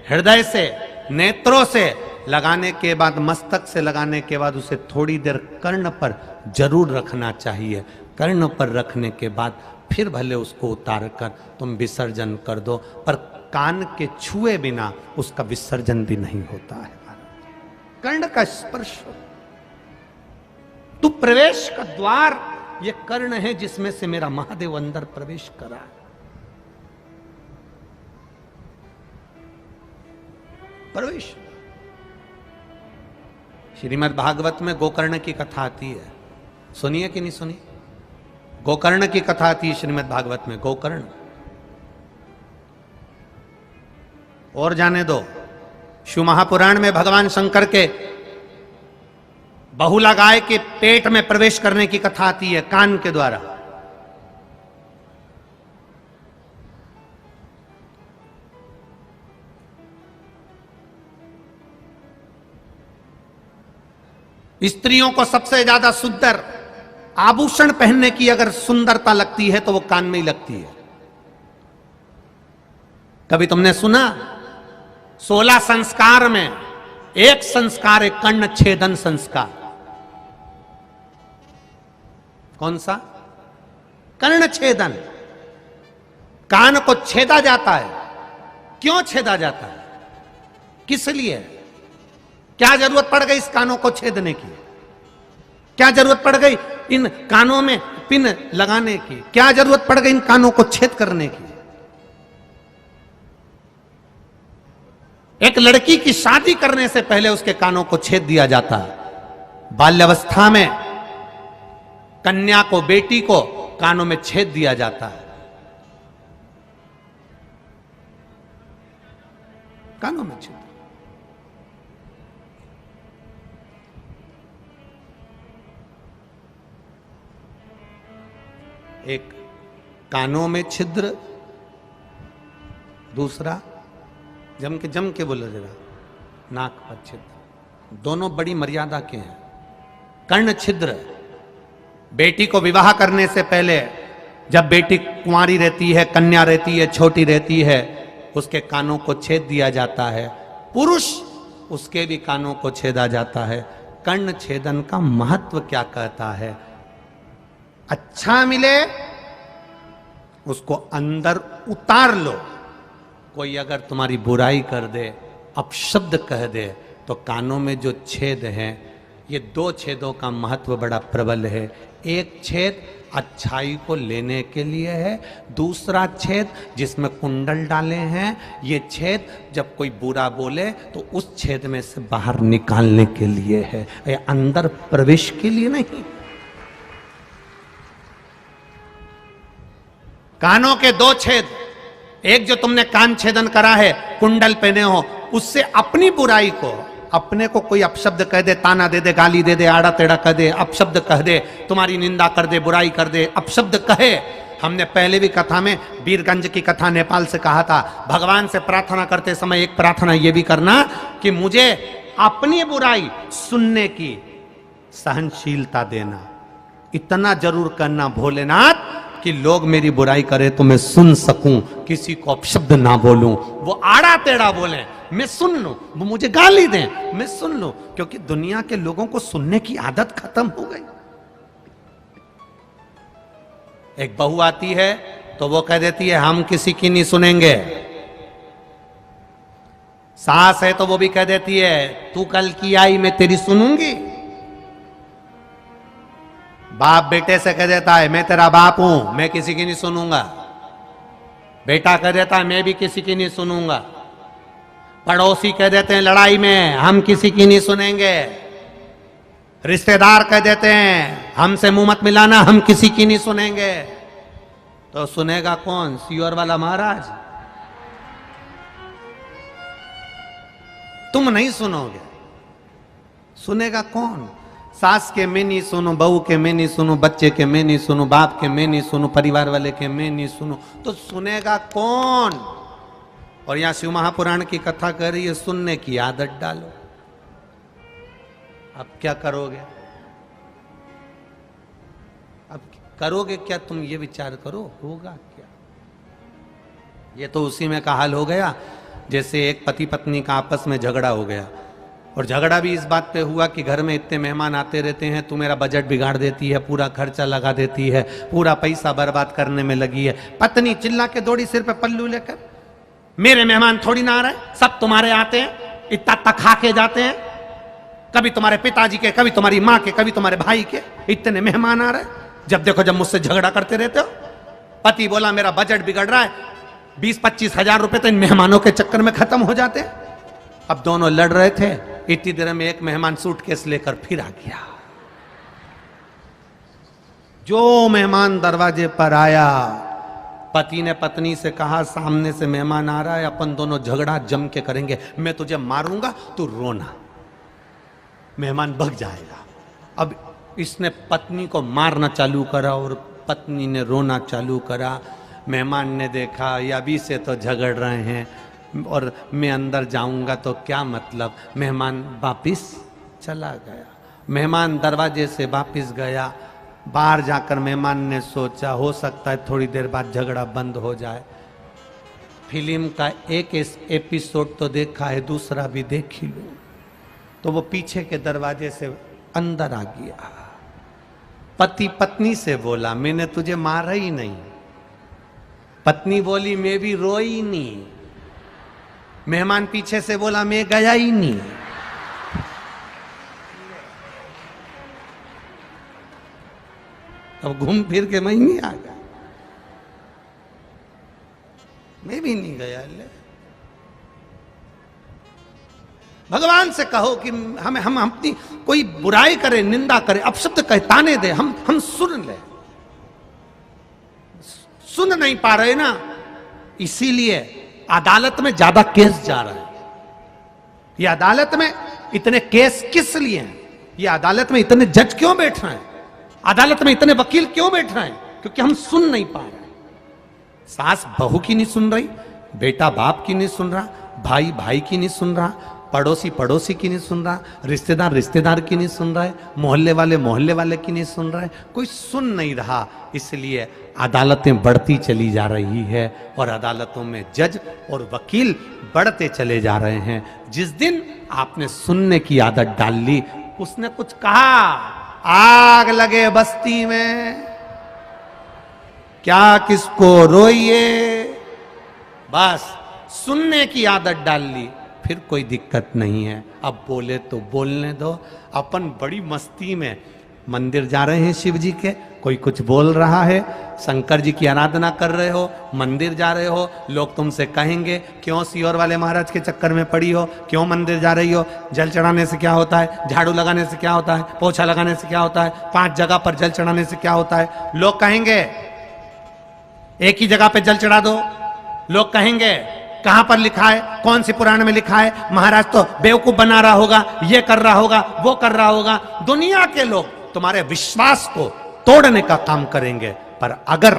हृदय से, नेत्रों से लगाने के बाद, मस्तक से लगाने के बाद उसे थोड़ी देर कर्ण पर जरूर रखना चाहिए। कर्ण पर रखने के बाद फिर भले उसको उतार कर तुम विसर्जन कर दो, पर कान के छुए बिना उसका विसर्जन भी नहीं होता है। कर्ण का स्पर्श, तू प्रवेश का द्वार, ये कर्ण है जिसमें से मेरा महादेव अंदर प्रवेश करा। प्रवेश। श्रीमद् भागवत में गोकर्ण की कथा आती है, सुनिए कि नहीं सुनी? गोकर्ण की कथा आती है श्रीमद् भागवत में। गोकर्ण, और जाने दो, शिव महापुराण में भगवान शंकर के बहुला गाय के पेट में प्रवेश करने की कथा आती है कान के द्वारा। स्त्रियों को सबसे ज्यादा सुंदर आभूषण पहनने की अगर सुंदरता लगती है तो वो कान में ही लगती है। कभी तुमने सुना 16 संस्कार में एक संस्कार है कर्ण छेदन संस्कार। कौन सा? कर्ण छेदन। कान को छेदा जाता है। क्यों छेदा जाता है? किस लिए? क्या जरूरत पड़ गई इस कानों को छेदने की? क्या जरूरत पड़ गई इन कानों में पिन लगाने की? क्या जरूरत पड़ गई इन कानों को छेद करने की? एक लड़की की शादी करने से पहले उसके कानों को छेद दिया जाता है। बाल्यावस्था में कन्या को, बेटी को कानों में छेद दिया जाता है। कानों में छेद। एक कानों में छिद्र, दूसरा जम के बोलो जरा, नाक पर छिद्र। दोनों बड़ी मर्यादा के हैं। कर्ण छिद्र, बेटी को विवाह करने से पहले जब बेटी कुंवारी रहती है, कन्या रहती है, छोटी रहती है, उसके कानों को छेद दिया जाता है। पुरुष, उसके भी कानों को छेदा जाता है। कर्ण छेदन का महत्व क्या कहता है? अच्छा मिले उसको अंदर उतार लो। कोई अगर तुम्हारी बुराई कर दे, अपशब्द कह दे, तो कानों में जो छेद हैं, ये दो छेदों का महत्व बड़ा प्रबल है। एक छेद अच्छाई को लेने के लिए है, दूसरा छेद जिसमें कुंडल डाले हैं, ये छेद जब कोई बुरा बोले तो उस छेद में से बाहर निकालने के लिए है, ये अंदर प्रवेश के लिए नहीं। कानों के दो छेद, एक जो तुमने कान छेदन करा है, कुंडल पहने हो, उससे अपनी बुराई को, अपने को कोई अपशब्द कह दे, ताना दे दे, गाली दे दे, आड़ा टेढ़ा कह दे, अपशब्द कह दे, तुम्हारी निंदा कर दे, बुराई कर दे, अपशब्द कहे। हमने पहले भी कथा में वीरगंज की कथा नेपाल से कहा था, भगवान से प्रार्थना करते समय एक प्रार्थना ये भी करना कि मुझे अपनी बुराई सुनने की सहनशीलता देना। इतना जरूर करना भोलेनाथ कि लोग मेरी बुराई करें तो मैं सुन सकूं, किसी को अपशब्द ना बोलूं, वो आड़ा टेढ़ा बोले मैं सुन लूं, वो मुझे गाली दें मैं सुन लूं, क्योंकि दुनिया के लोगों को सुनने की आदत खत्म हो गई। एक बहू आती है तो वो कह देती है हम किसी की नहीं सुनेंगे। सास है तो वो भी कह देती है तू कल की आई मैं तेरी सुनूंगी। बाप बेटे से कह देता है मैं तेरा बाप हूं, मैं किसी की नहीं सुनूंगा। बेटा कह देता है मैं भी किसी की नहीं सुनूंगा। पड़ोसी कह देते हैं लड़ाई में हम किसी की नहीं सुनेंगे। रिश्तेदार कह देते हैं हमसे मुंह मत मिलाना, हम किसी की नहीं सुनेंगे। तो सुनेगा कौन? सियोर वाला महाराज। तुम नहीं सुनोगे, सुनेगा कौन? सास के मैं नहीं सुनो, बहू के मैं नहीं सुनो, बच्चे के मैं नहीं सुनो, बाप के मैं नहीं सुनो, परिवार वाले के मैं नहीं सुनो, तो सुनेगा कौन? और यहां शिव महापुराण की कथा कर रही है सुनने की आदत डालो। अब क्या करोगे? अब करोगे क्या? तुम ये विचार करो, होगा क्या? ये तो उसी में का हाल हो गया जैसे एक पति पत्नी का आपस में झगड़ा हो गया, और झगड़ा भी इस बात पे हुआ कि घर में इतने मेहमान आते रहते हैं, तू मेरा बजट बिगाड़ देती है, पूरा खर्चा लगा देती है, पूरा पैसा बर्बाद करने में लगी है। पत्नी चिल्ला के दौड़ी सिर पे पल्लू लेकर, मेरे मेहमान थोड़ी ना आ रहे, सब तुम्हारे आते हैं, इतना तक खा के जाते हैं, कभी तुम्हारे पिताजी के, कभी तुम्हारी माँ के, कभी तुम्हारे भाई के, इतने मेहमान आ रहे, जब देखो जब मुझसे झगड़ा करते रहते हो। पति बोला मेरा बजट बिगड़ रहा है, 20-25 हजार रुपए तो इन मेहमानों के चक्कर में खत्म हो जाते। अब दोनों लड़ रहे थे, इतनी देर में एक मेहमान सूटकेस लेकर फिर आ गया। जो मेहमान दरवाजे पर आया, पति ने पत्नी से कहा सामने से मेहमान आ रहा है, अपन दोनों झगड़ा जम के करेंगे, मैं तुझे मारूंगा तू रोना। मेहमान भग जाएगा। अब इसने पत्नी को मारना चालू करा और पत्नी ने रोना चालू करा। मेहमान ने देखा ये अभी से तो झगड़ रहे हैं और मैं अंदर जाऊंगा तो क्या मतलब। मेहमान वापिस चला गया। मेहमान दरवाजे से वापिस गया। बाहर जाकर मेहमान ने सोचा हो सकता है थोड़ी देर बाद झगड़ा बंद हो जाए। फिल्म का एक एपिसोड तो देखा है, दूसरा भी देख ही लो। तो वो पीछे के दरवाजे से अंदर आ गया, पति पत्नी से बोला मैंने तुझे मारा ही नहीं। पत्नी बोली मैं भी रोई नहीं। मेहमान पीछे से बोला मैं गया ही नहीं। अब घूम फिर के मैं नहीं आ गया, मैं भी नहीं गया। ले भगवान से कहो कि हम अपनी कोई बुराई करे, निंदा करे, अपशब्द कहे, ताने दे, हम सुन ले। सुन नहीं पा रहे ना, इसीलिए अदालत में ज्यादा केस जा रहा है। ये अदालत में इतने केस किस लिए हैं? ये अदालत में इतने जज क्यों बैठ रहे हैं? अदालत में इतने वकील क्यों बैठ रहे हैं? क्योंकि हम सुन नहीं पा रहे। सास बहू की नहीं सुन रही, बेटा बाप की नहीं सुन रहा, भाई भाई की नहीं सुन रहा, पड़ोसी पड़ोसी की नहीं सुन रहा, रिश्तेदार रिश्तेदार की नहीं सुन रहा है, मोहल्ले वाले की नहीं सुन रहा है, कोई सुन नहीं रहा। इसलिए अदालतें बढ़ती चली जा रही है और अदालतों में जज और वकील बढ़ते चले जा रहे हैं। जिस दिन आपने सुनने की आदत डाल ली, उसने कुछ कहा, आग लगे बस्ती में, क्या किसको रोइए, बस सुनने की आदत डाल ली, फिर कोई दिक्कत नहीं है। अब बोले तो बोलने दो। अपन बड़ी मस्ती में मंदिर जा रहे हैं शिव जी के, कोई कुछ बोल रहा है, शंकर जी की आराधना कर रहे हो, मंदिर जा रहे हो, लोग तुमसे कहेंगे क्यों सियोर वाले महाराज के चक्कर में पड़ी हो, क्यों मंदिर जा रही हो, जल चढ़ाने से क्या होता है, झाड़ू लगाने से क्या होता है, पोछा लगाने से क्या होता है, 5 जगह पर जल चढ़ाने से क्या होता है। लोग कहेंगे एक ही जगह पे जल चढ़ा दो। लोग कहेंगे कहां पर लिखा है, कौन सी पुराण में लिखा है, महाराज तो बेवकूफ बना रहा होगा, ये कर रहा होगा, वो कर रहा होगा। दुनिया के लोग तुम्हारे विश्वास को तोड़ने का काम करेंगे, पर अगर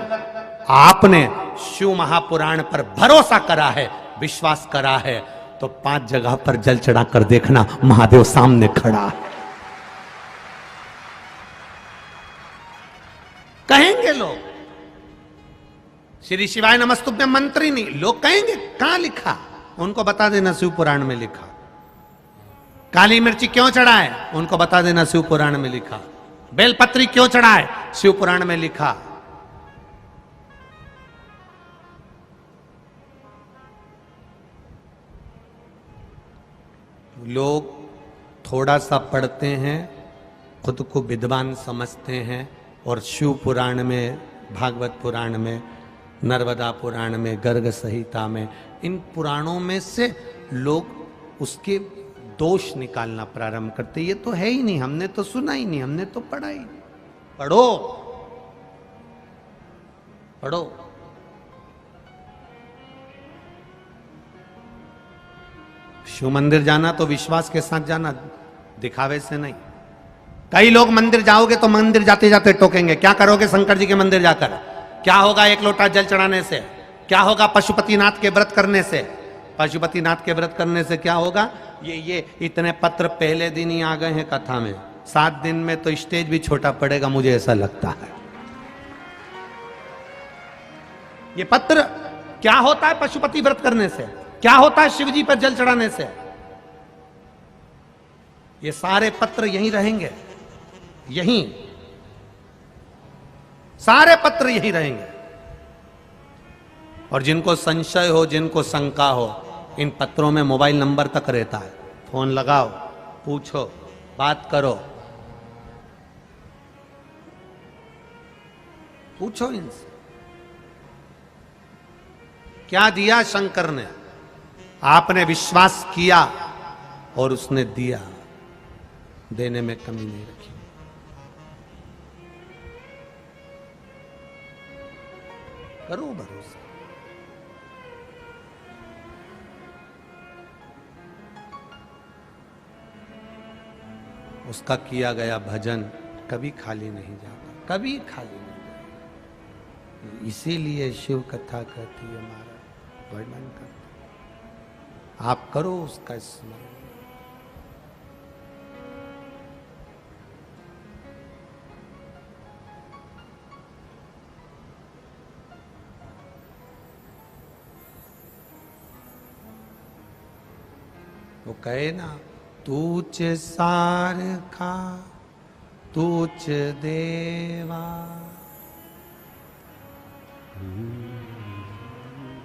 आपने शिव महापुराण पर भरोसा करा है, विश्वास करा है, तो 5 जगह पर जल चढ़ा कर देखना, महादेव सामने खड़ा है। कहेंगे लोग श्री शिवाय नमस्तुभ्यं मंत्री नहीं, लोग कहेंगे कहां लिखा, उनको बता देना शिव पुराण में लिखा। काली मिर्ची क्यों चढ़ाए, उनको बता देना शिव पुराण में लिखा। बेलपत्री क्यों चढ़ाए, शिव पुराण में लिखा। लोग थोड़ा सा पढ़ते हैं, खुद को विद्वान समझते हैं, और शिव पुराण में, भागवत पुराण में, नर्मदा पुराण में, गर्ग संहिता में, इन पुराणों में से लोग उसके दोष निकालना प्रारंभ करते। ये तो है ही नहीं, हमने तो सुना ही नहीं, हमने तो पढ़ा ही नहीं। पढ़ो पढ़ो। शिव मंदिर जाना तो विश्वास के साथ जाना, दिखावे से नहीं। कई लोग मंदिर जाओगे तो मंदिर जाते जाते टोकेंगे, क्या करोगे शंकर जी के मंदिर जाकर, क्या होगा 1 लोटा जल चढ़ाने से, क्या होगा पशुपतिनाथ के व्रत करने से। पशुपतिनाथ के व्रत करने से क्या होगा, ये इतने पत्र पहले दिन ही आ गए हैं कथा में, 7 दिन में तो स्टेज भी छोटा पड़ेगा, मुझे ऐसा लगता है। ये पत्र क्या होता है पशुपति व्रत करने से, क्या होता है शिव जी पर जल चढ़ाने से, ये सारे पत्र यहीं रहेंगे, यहीं सारे पत्र यहीं रहेंगे। और जिनको संशय हो, जिनको शंका हो, इन पत्रों में मोबाइल नंबर तक रहता है, फोन लगाओ, पूछो, बात करो, पूछो इनसे क्या दिया शंकर ने, आपने विश्वास किया और उसने दिया, देने में कमी नहीं रखी। करो भरोसा। उसका किया गया भजन कभी खाली नहीं जाता, कभी खाली नहीं जाता। इसीलिए शिव कथा कहती है, हमारा वर्णन करती, आप करो उसका स्मरण। कहे ना, तूच सारखा तूच देवा,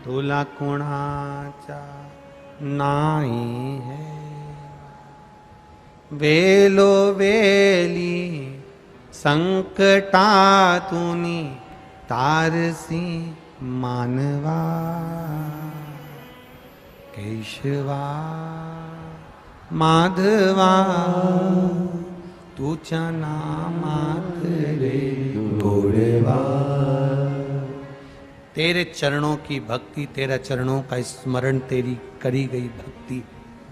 तुला कुणाचा नाही है, वेलो वेली संकटातुनी तारसी मानवा, केशवा माधवा तुझ्या नामात रे गोडवा। तेरे चरणों की भक्ति, तेरे चरणों का स्मरण, तेरी करी गई भक्ति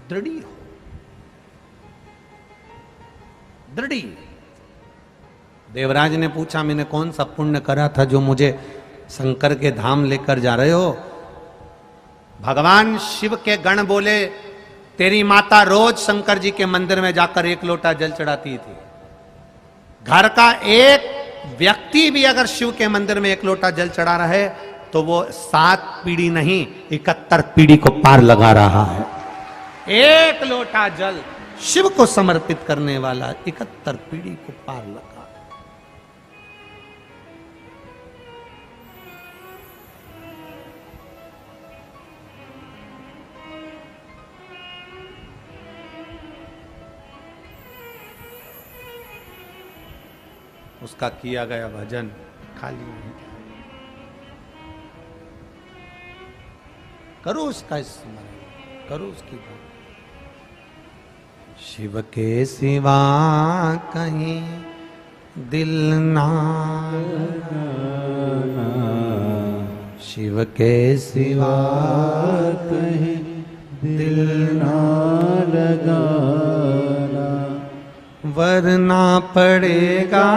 दृढ़ी हो, दृढ़ी। देवराज ने पूछा, मैंने कौन सा पुण्य करा था जो मुझे शंकर के धाम लेकर जा रहे हो? भगवान शिव के गण बोले, तेरी माता रोज शंकर जी के मंदिर में जाकर 1 लोटा जल चढ़ाती थी। घर का एक व्यक्ति भी अगर शिव के मंदिर में 1 लोटा जल चढ़ा रहा है तो वो 7 पीढ़ी नहीं 71 पीढ़ी को पार लगा रहा है। 1 लोटा जल शिव को समर्पित करने वाला 71 पीढ़ी को पार लगा। उसका किया गया भजन खाली नहीं, करो उसका स्मरण, करो उसकी बात। शिव के सिवा कहीं दिल ना लगाना, शिव के सिवा कहीं दिल ना लगाना, वरना पड़ेगा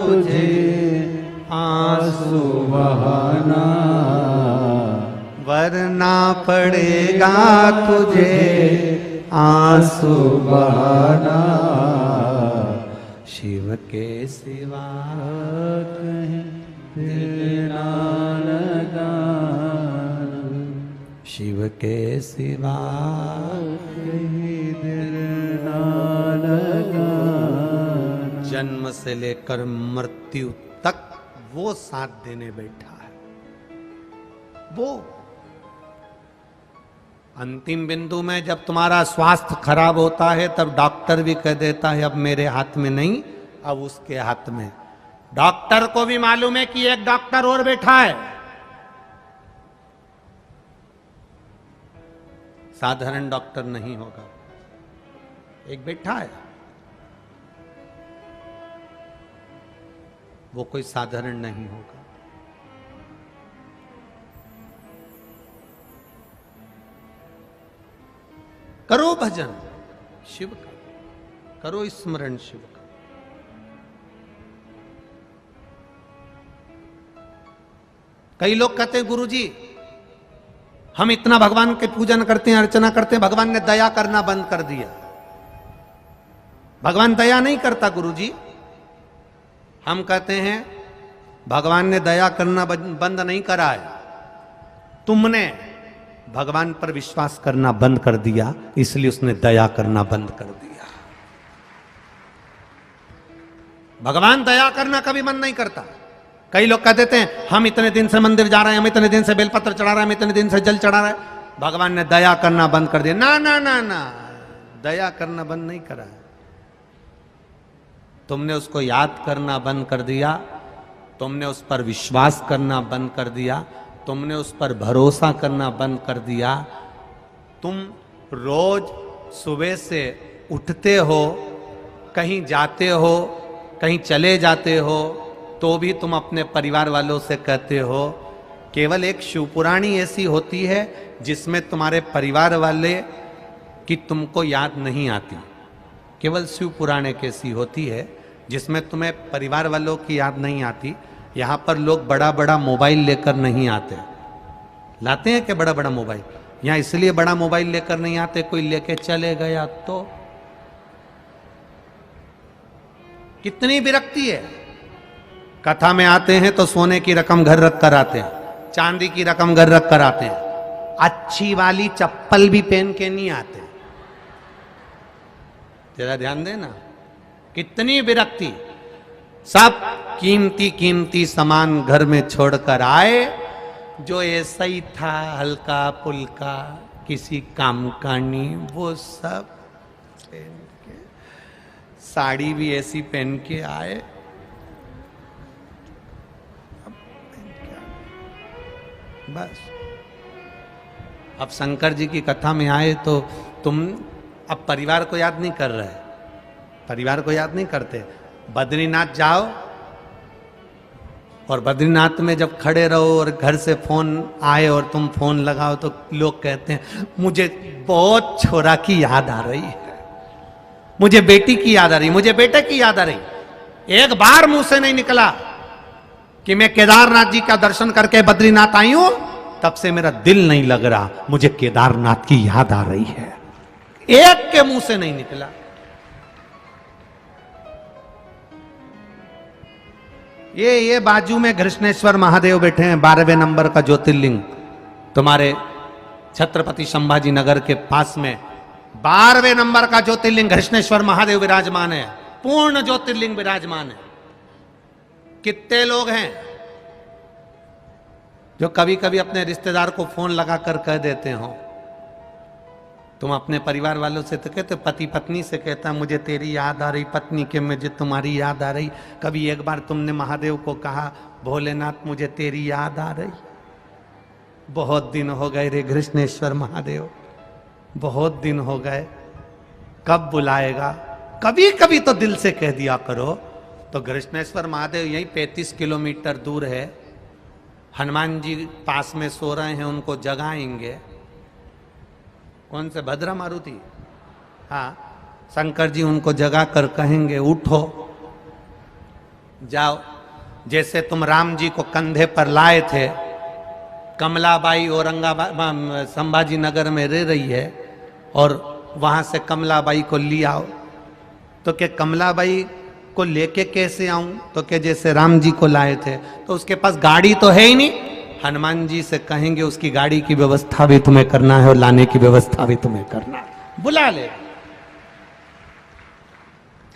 तुझे आंसू बहाना, वरना पड़ेगा तुझे आंसू बहाना, शिव के सिवा कहीं दिल ना लगाना, शिव के सिवा कहीं दिल ना लगाना। जन्म से लेकर मृत्यु तक वो साथ देने बैठा है। वो अंतिम बिंदु में जब तुम्हारा स्वास्थ्य खराब होता है तब डॉक्टर भी कह देता है अब मेरे हाथ में नहीं, अब उसके हाथ में। डॉक्टर को भी मालूम है कि एक डॉक्टर और बैठा है। साधारण डॉक्टर नहीं होगा, एक बैठा है, वो कोई साधारण नहीं होगा। करो भजन शिव का, करो स्मरण शिव का। कई लोग कहते हैं गुरुजी हम इतना भगवान के पूजन करते हैं, अर्चना करते हैं, भगवान ने दया करना बंद कर दिया। भगवान दया नहीं करता गुरुजी। हम कहते हैं भगवान ने दया करना बंद नहीं करा है, तुमने भगवान पर विश्वास करना बंद कर दिया, इसलिए उसने दया करना बंद कर दिया। भगवान दया करना कभी बंद नहीं करता। कई लोग कह देते हैं हम इतने दिन से मंदिर जा रहे हैं, हम इतने दिन से बेलपत्र चढ़ा रहे हैं, हम इतने दिन से जल चढ़ा रहे हैं, भगवान ने दया करना बंद कर दिया। ना ना ना ना, दया करना बंद नहीं करा। तुमने उसको याद करना बंद कर दिया, तुमने उस पर विश्वास करना बंद कर दिया, तुमने उस पर भरोसा करना बंद कर दिया। तुम रोज सुबह से उठते हो, कहीं जाते हो, कहीं चले जाते हो, तो भी तुम अपने परिवार वालों से कहते हो। केवल एक शिवपुराणी ऐसी होती है जिसमें तुम्हारे परिवार वाले की तुमको याद नहीं आती। केवल शिवपुराण एक ऐसी होती है जिसमें तुम्हें परिवार वालों की याद नहीं आती। यहाँ पर लोग बड़ा बड़ा मोबाइल लेकर नहीं आते। लाते हैं क्या बड़ा बड़ा मोबाइल? यहाँ इसलिए बड़ा मोबाइल लेकर नहीं आते, कोई लेके चले गया तो कितनी विरक्ति है। कथा में आते हैं तो सोने की रकम घर रख कर आते हैं, चांदी की रकम घर रख कर आते हैं, अच्छी वाली चप्पल भी पहन के नहीं आते। जरा ध्यान देना, कितनी विरक्ति। सब कीमती कीमती सामान घर में छोड़कर आए, जो ऐसा ही था हल्का पुल्का किसी काम का नहीं, वो सब पहन के, साड़ी भी ऐसी पहन के आए, बस। अब शंकर जी की कथा में आए तो तुम अब परिवार को याद नहीं कर रहे, परिवार को याद नहीं करते। बद्रीनाथ जाओ और बद्रीनाथ में जब खड़े रहो और घर से फोन आए और तुम फोन लगाओ तो लोग कहते हैं मुझे बहुत छोरा की याद आ रही है, मुझे बेटी की याद आ रही, मुझे बेटे की याद आ रही। एक बार मुंह से नहीं निकला कि मैं केदारनाथ जी का दर्शन करके बद्रीनाथ आई हूं, तब से मेरा दिल नहीं लग रहा, मुझे केदारनाथ की याद आ रही है। एक के मुंह से नहीं निकला। ये बाजू में कृष्णेश्वर महादेव बैठे हैं, 12वें नंबर का ज्योतिर्लिंग तुम्हारे छत्रपति संभाजी नगर के पास में 12वें नंबर का ज्योतिर्लिंग कृष्णेश्वर महादेव विराजमान है, पूर्ण ज्योतिर्लिंग विराजमान है। कितने लोग हैं जो कभी कभी अपने रिश्तेदार को फोन लगाकर कह देते हो, तुम अपने परिवार वालों से तो कहते, पति पत्नी से कहता मुझे तेरी याद आ रही, पत्नी के मुझे तुम्हारी याद आ रही। कभी एक बार तुमने महादेव को कहा भोलेनाथ मुझे तेरी याद आ रही, बहुत दिन हो गए रे कृष्णेश्वर महादेव, बहुत दिन हो गए, कब बुलाएगा। कभी कभी तो दिल से कह दिया करो। तो कृष्णेश्वर महादेव यही 35 किलोमीटर दूर है, हनुमान जी पास में सो रहे हैं, उनको जगाएंगे। कौन से भद्रा मारुति, हाँ, शंकर जी उनको जगा कर कहेंगे उठो जाओ। जैसे तुम राम जी को कंधे पर लाए थे, कमलाबाई औरंगाबाद संभाजी नगर में रह रही है और वहां से कमलाबाई को ले आओ, तो क्या कमलाबाई को लेके कैसे आऊं, तो क्या जैसे राम जी को लाए थे, तो उसके पास गाड़ी तो है ही नहीं। हनुमान जी से कहेंगे उसकी गाड़ी की व्यवस्था भी तुम्हें करना है और लाने की व्यवस्था भी तुम्हें करना है, बुला ले।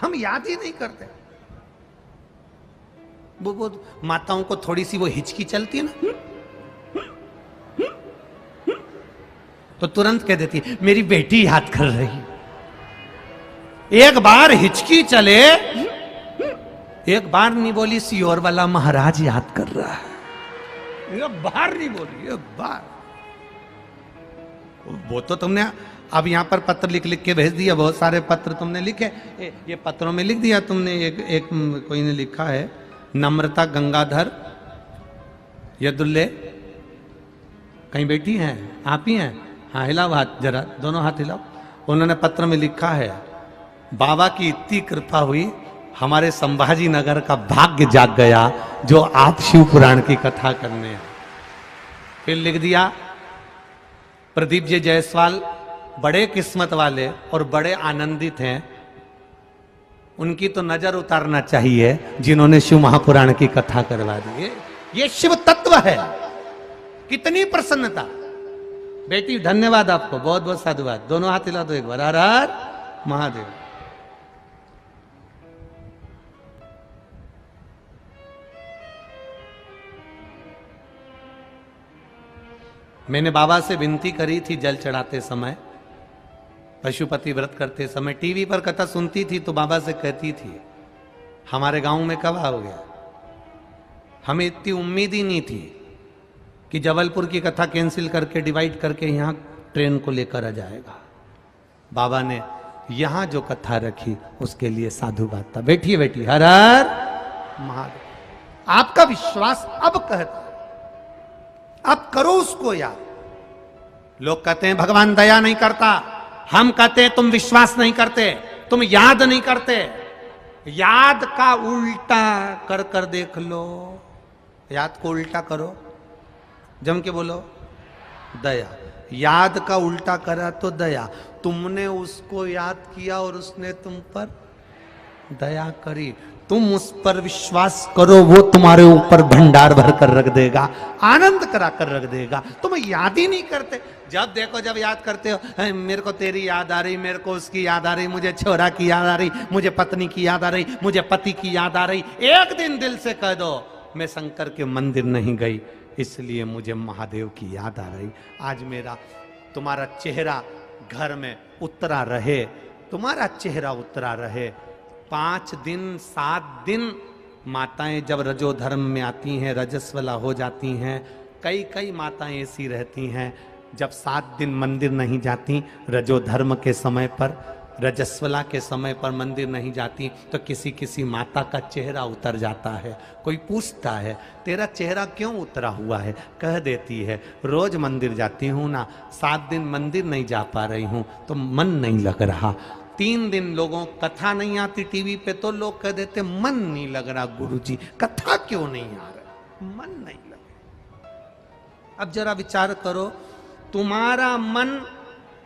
हम याद ही नहीं करते। वो माताओं को थोड़ी सी वो हिचकी चलती है ना, तो तुरंत कह देती है मेरी बेटी याद कर रही। एक बार हिचकी चले, एक बार नहीं बोली सियोर वाला महाराज याद कर रहा है, एक बार नहीं बोली, एक बार। वो तो तुमने अब यहां पर पत्र लिख लिख के भेज दिया, बहुत सारे पत्र तुमने लिखे, ये पत्रों में लिख दिया तुमने। एक कोई ने लिखा है नम्रता गंगाधर यदुल्ले, कहीं बैठी हैं आप ही हैं, हाँ हिलाओ हाथ जरा, दोनों हाथ हिलाओ। उन्होंने पत्र में लिखा है बाबा की इतनी कृपा हुई, हमारे संभाजी नगर का भाग्य जाग गया जो आप शिव पुराण की कथा करने हैं। फिर लिख दिया प्रदीप जी जायसवाल बड़े किस्मत वाले और बड़े आनंदित हैं, उनकी तो नजर उतारना चाहिए जिन्होंने शिव महापुराण की कथा करवा दी। ये शिव तत्व है। कितनी प्रसन्नता। बेटी धन्यवाद आपको, बहुत बहुत साधुवाद। दोनों हाथ हिला दो एक बार, हर हर महादेव। मैंने बाबा से विनती करी थी जल चढ़ाते समय, पशुपति व्रत करते समय, टीवी पर कथा सुनती थी तो बाबा से कहती थी हमारे गांव में कब आओगे। हमें इतनी उम्मीद ही नहीं थी कि जबलपुर की कथा कैंसिल करके डिवाइड करके यहाँ ट्रेन को लेकर आ जाएगा। बाबा ने यहाँ जो कथा रखी उसके लिए साधुवाद था। बैठिए बैठिए, हर हर महादेव। आपका विश्वास अब कहता, अब करो उसको याद। लोग कहते हैं भगवान दया नहीं करता, हम कहते हैं तुम विश्वास नहीं करते, तुम याद नहीं करते। याद का उल्टा कर कर देख लो, याद को उल्टा करो, जम के बोलो दया। याद का उल्टा करा तो दया। तुमने उसको याद किया और उसने तुम पर दया करी। तुम उस पर विश्वास करो, वो तुम्हारे ऊपर भंडार भर कर रख देगा, आनंद करा कर रख देगा। तुम याद ही नहीं करते। जब देखो जब याद करते हो, मेरे को तेरी याद आ रही, मेरे को उसकी याद आ रही, मुझे छोरा की याद आ रही, मुझे पत्नी की याद आ रही, मुझे पति की याद आ रही। एक दिन दिल से कह दो मैं शंकर के मंदिर नहीं गई, इसलिए मुझे महादेव की याद आ रही। आज मेरा तुम्हारा चेहरा घर में उतरा रहे, तुम्हारा चेहरा उतरा रहे। 5 दिन 7 दिन माताएं जब रजो धर्म में आती हैं, रजस्वला हो जाती हैं, कई माताएं ऐसी रहती हैं जब 7 दिन मंदिर नहीं जाती, रजो धर्म के समय पर, रजस्वला के समय पर मंदिर नहीं जाती, तो किसी किसी माता का चेहरा उतर जाता है। कोई पूछता है तेरा चेहरा क्यों उतरा हुआ है, कह देती है रोज मंदिर जाती हूँ ना, 7 दिन मंदिर नहीं जा पा रही हूँ तो मन नहीं लग रहा। 3 दिन लोगों कथा नहीं आती टीवी पे तो लोग कह देते मन नहीं लग रहा गुरुजी, कथा क्यों नहीं आ रहा, मन नहीं लग रहा। अब जरा विचार करो, तुम्हारा मन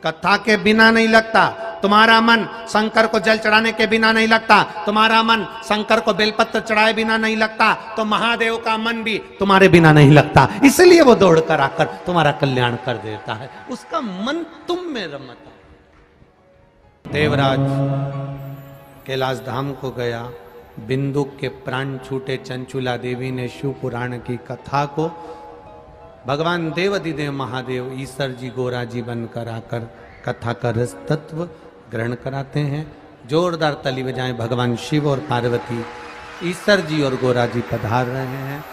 कथा के बिना नहीं लगता, तुम्हारा मन शंकर को जल चढ़ाने के बिना नहीं लगता, तुम्हारा मन शंकर को बेलपत्र चढ़ाए बिना नहीं लगता, तो महादेव का मन भी तुम्हारे बिना नहीं लगता। इसलिए वो दौड़ कर आकर तुम्हारा कल्याण कर देता है, उसका मन तुम में रमता। देवराज कैलाश धाम को गया, बिंदु के प्राण छूटे, चंचुला देवी ने शिव पुराण की कथा को भगवान देवाधिदेव महादेव ईश्वर जी गोरा जी बनकर आकर कथा का रस तत्व ग्रहण कराते हैं। जोरदार ताली बजाएं, भगवान शिव और पार्वती, ईश्वर जी और गोरा जी पधार रहे हैं।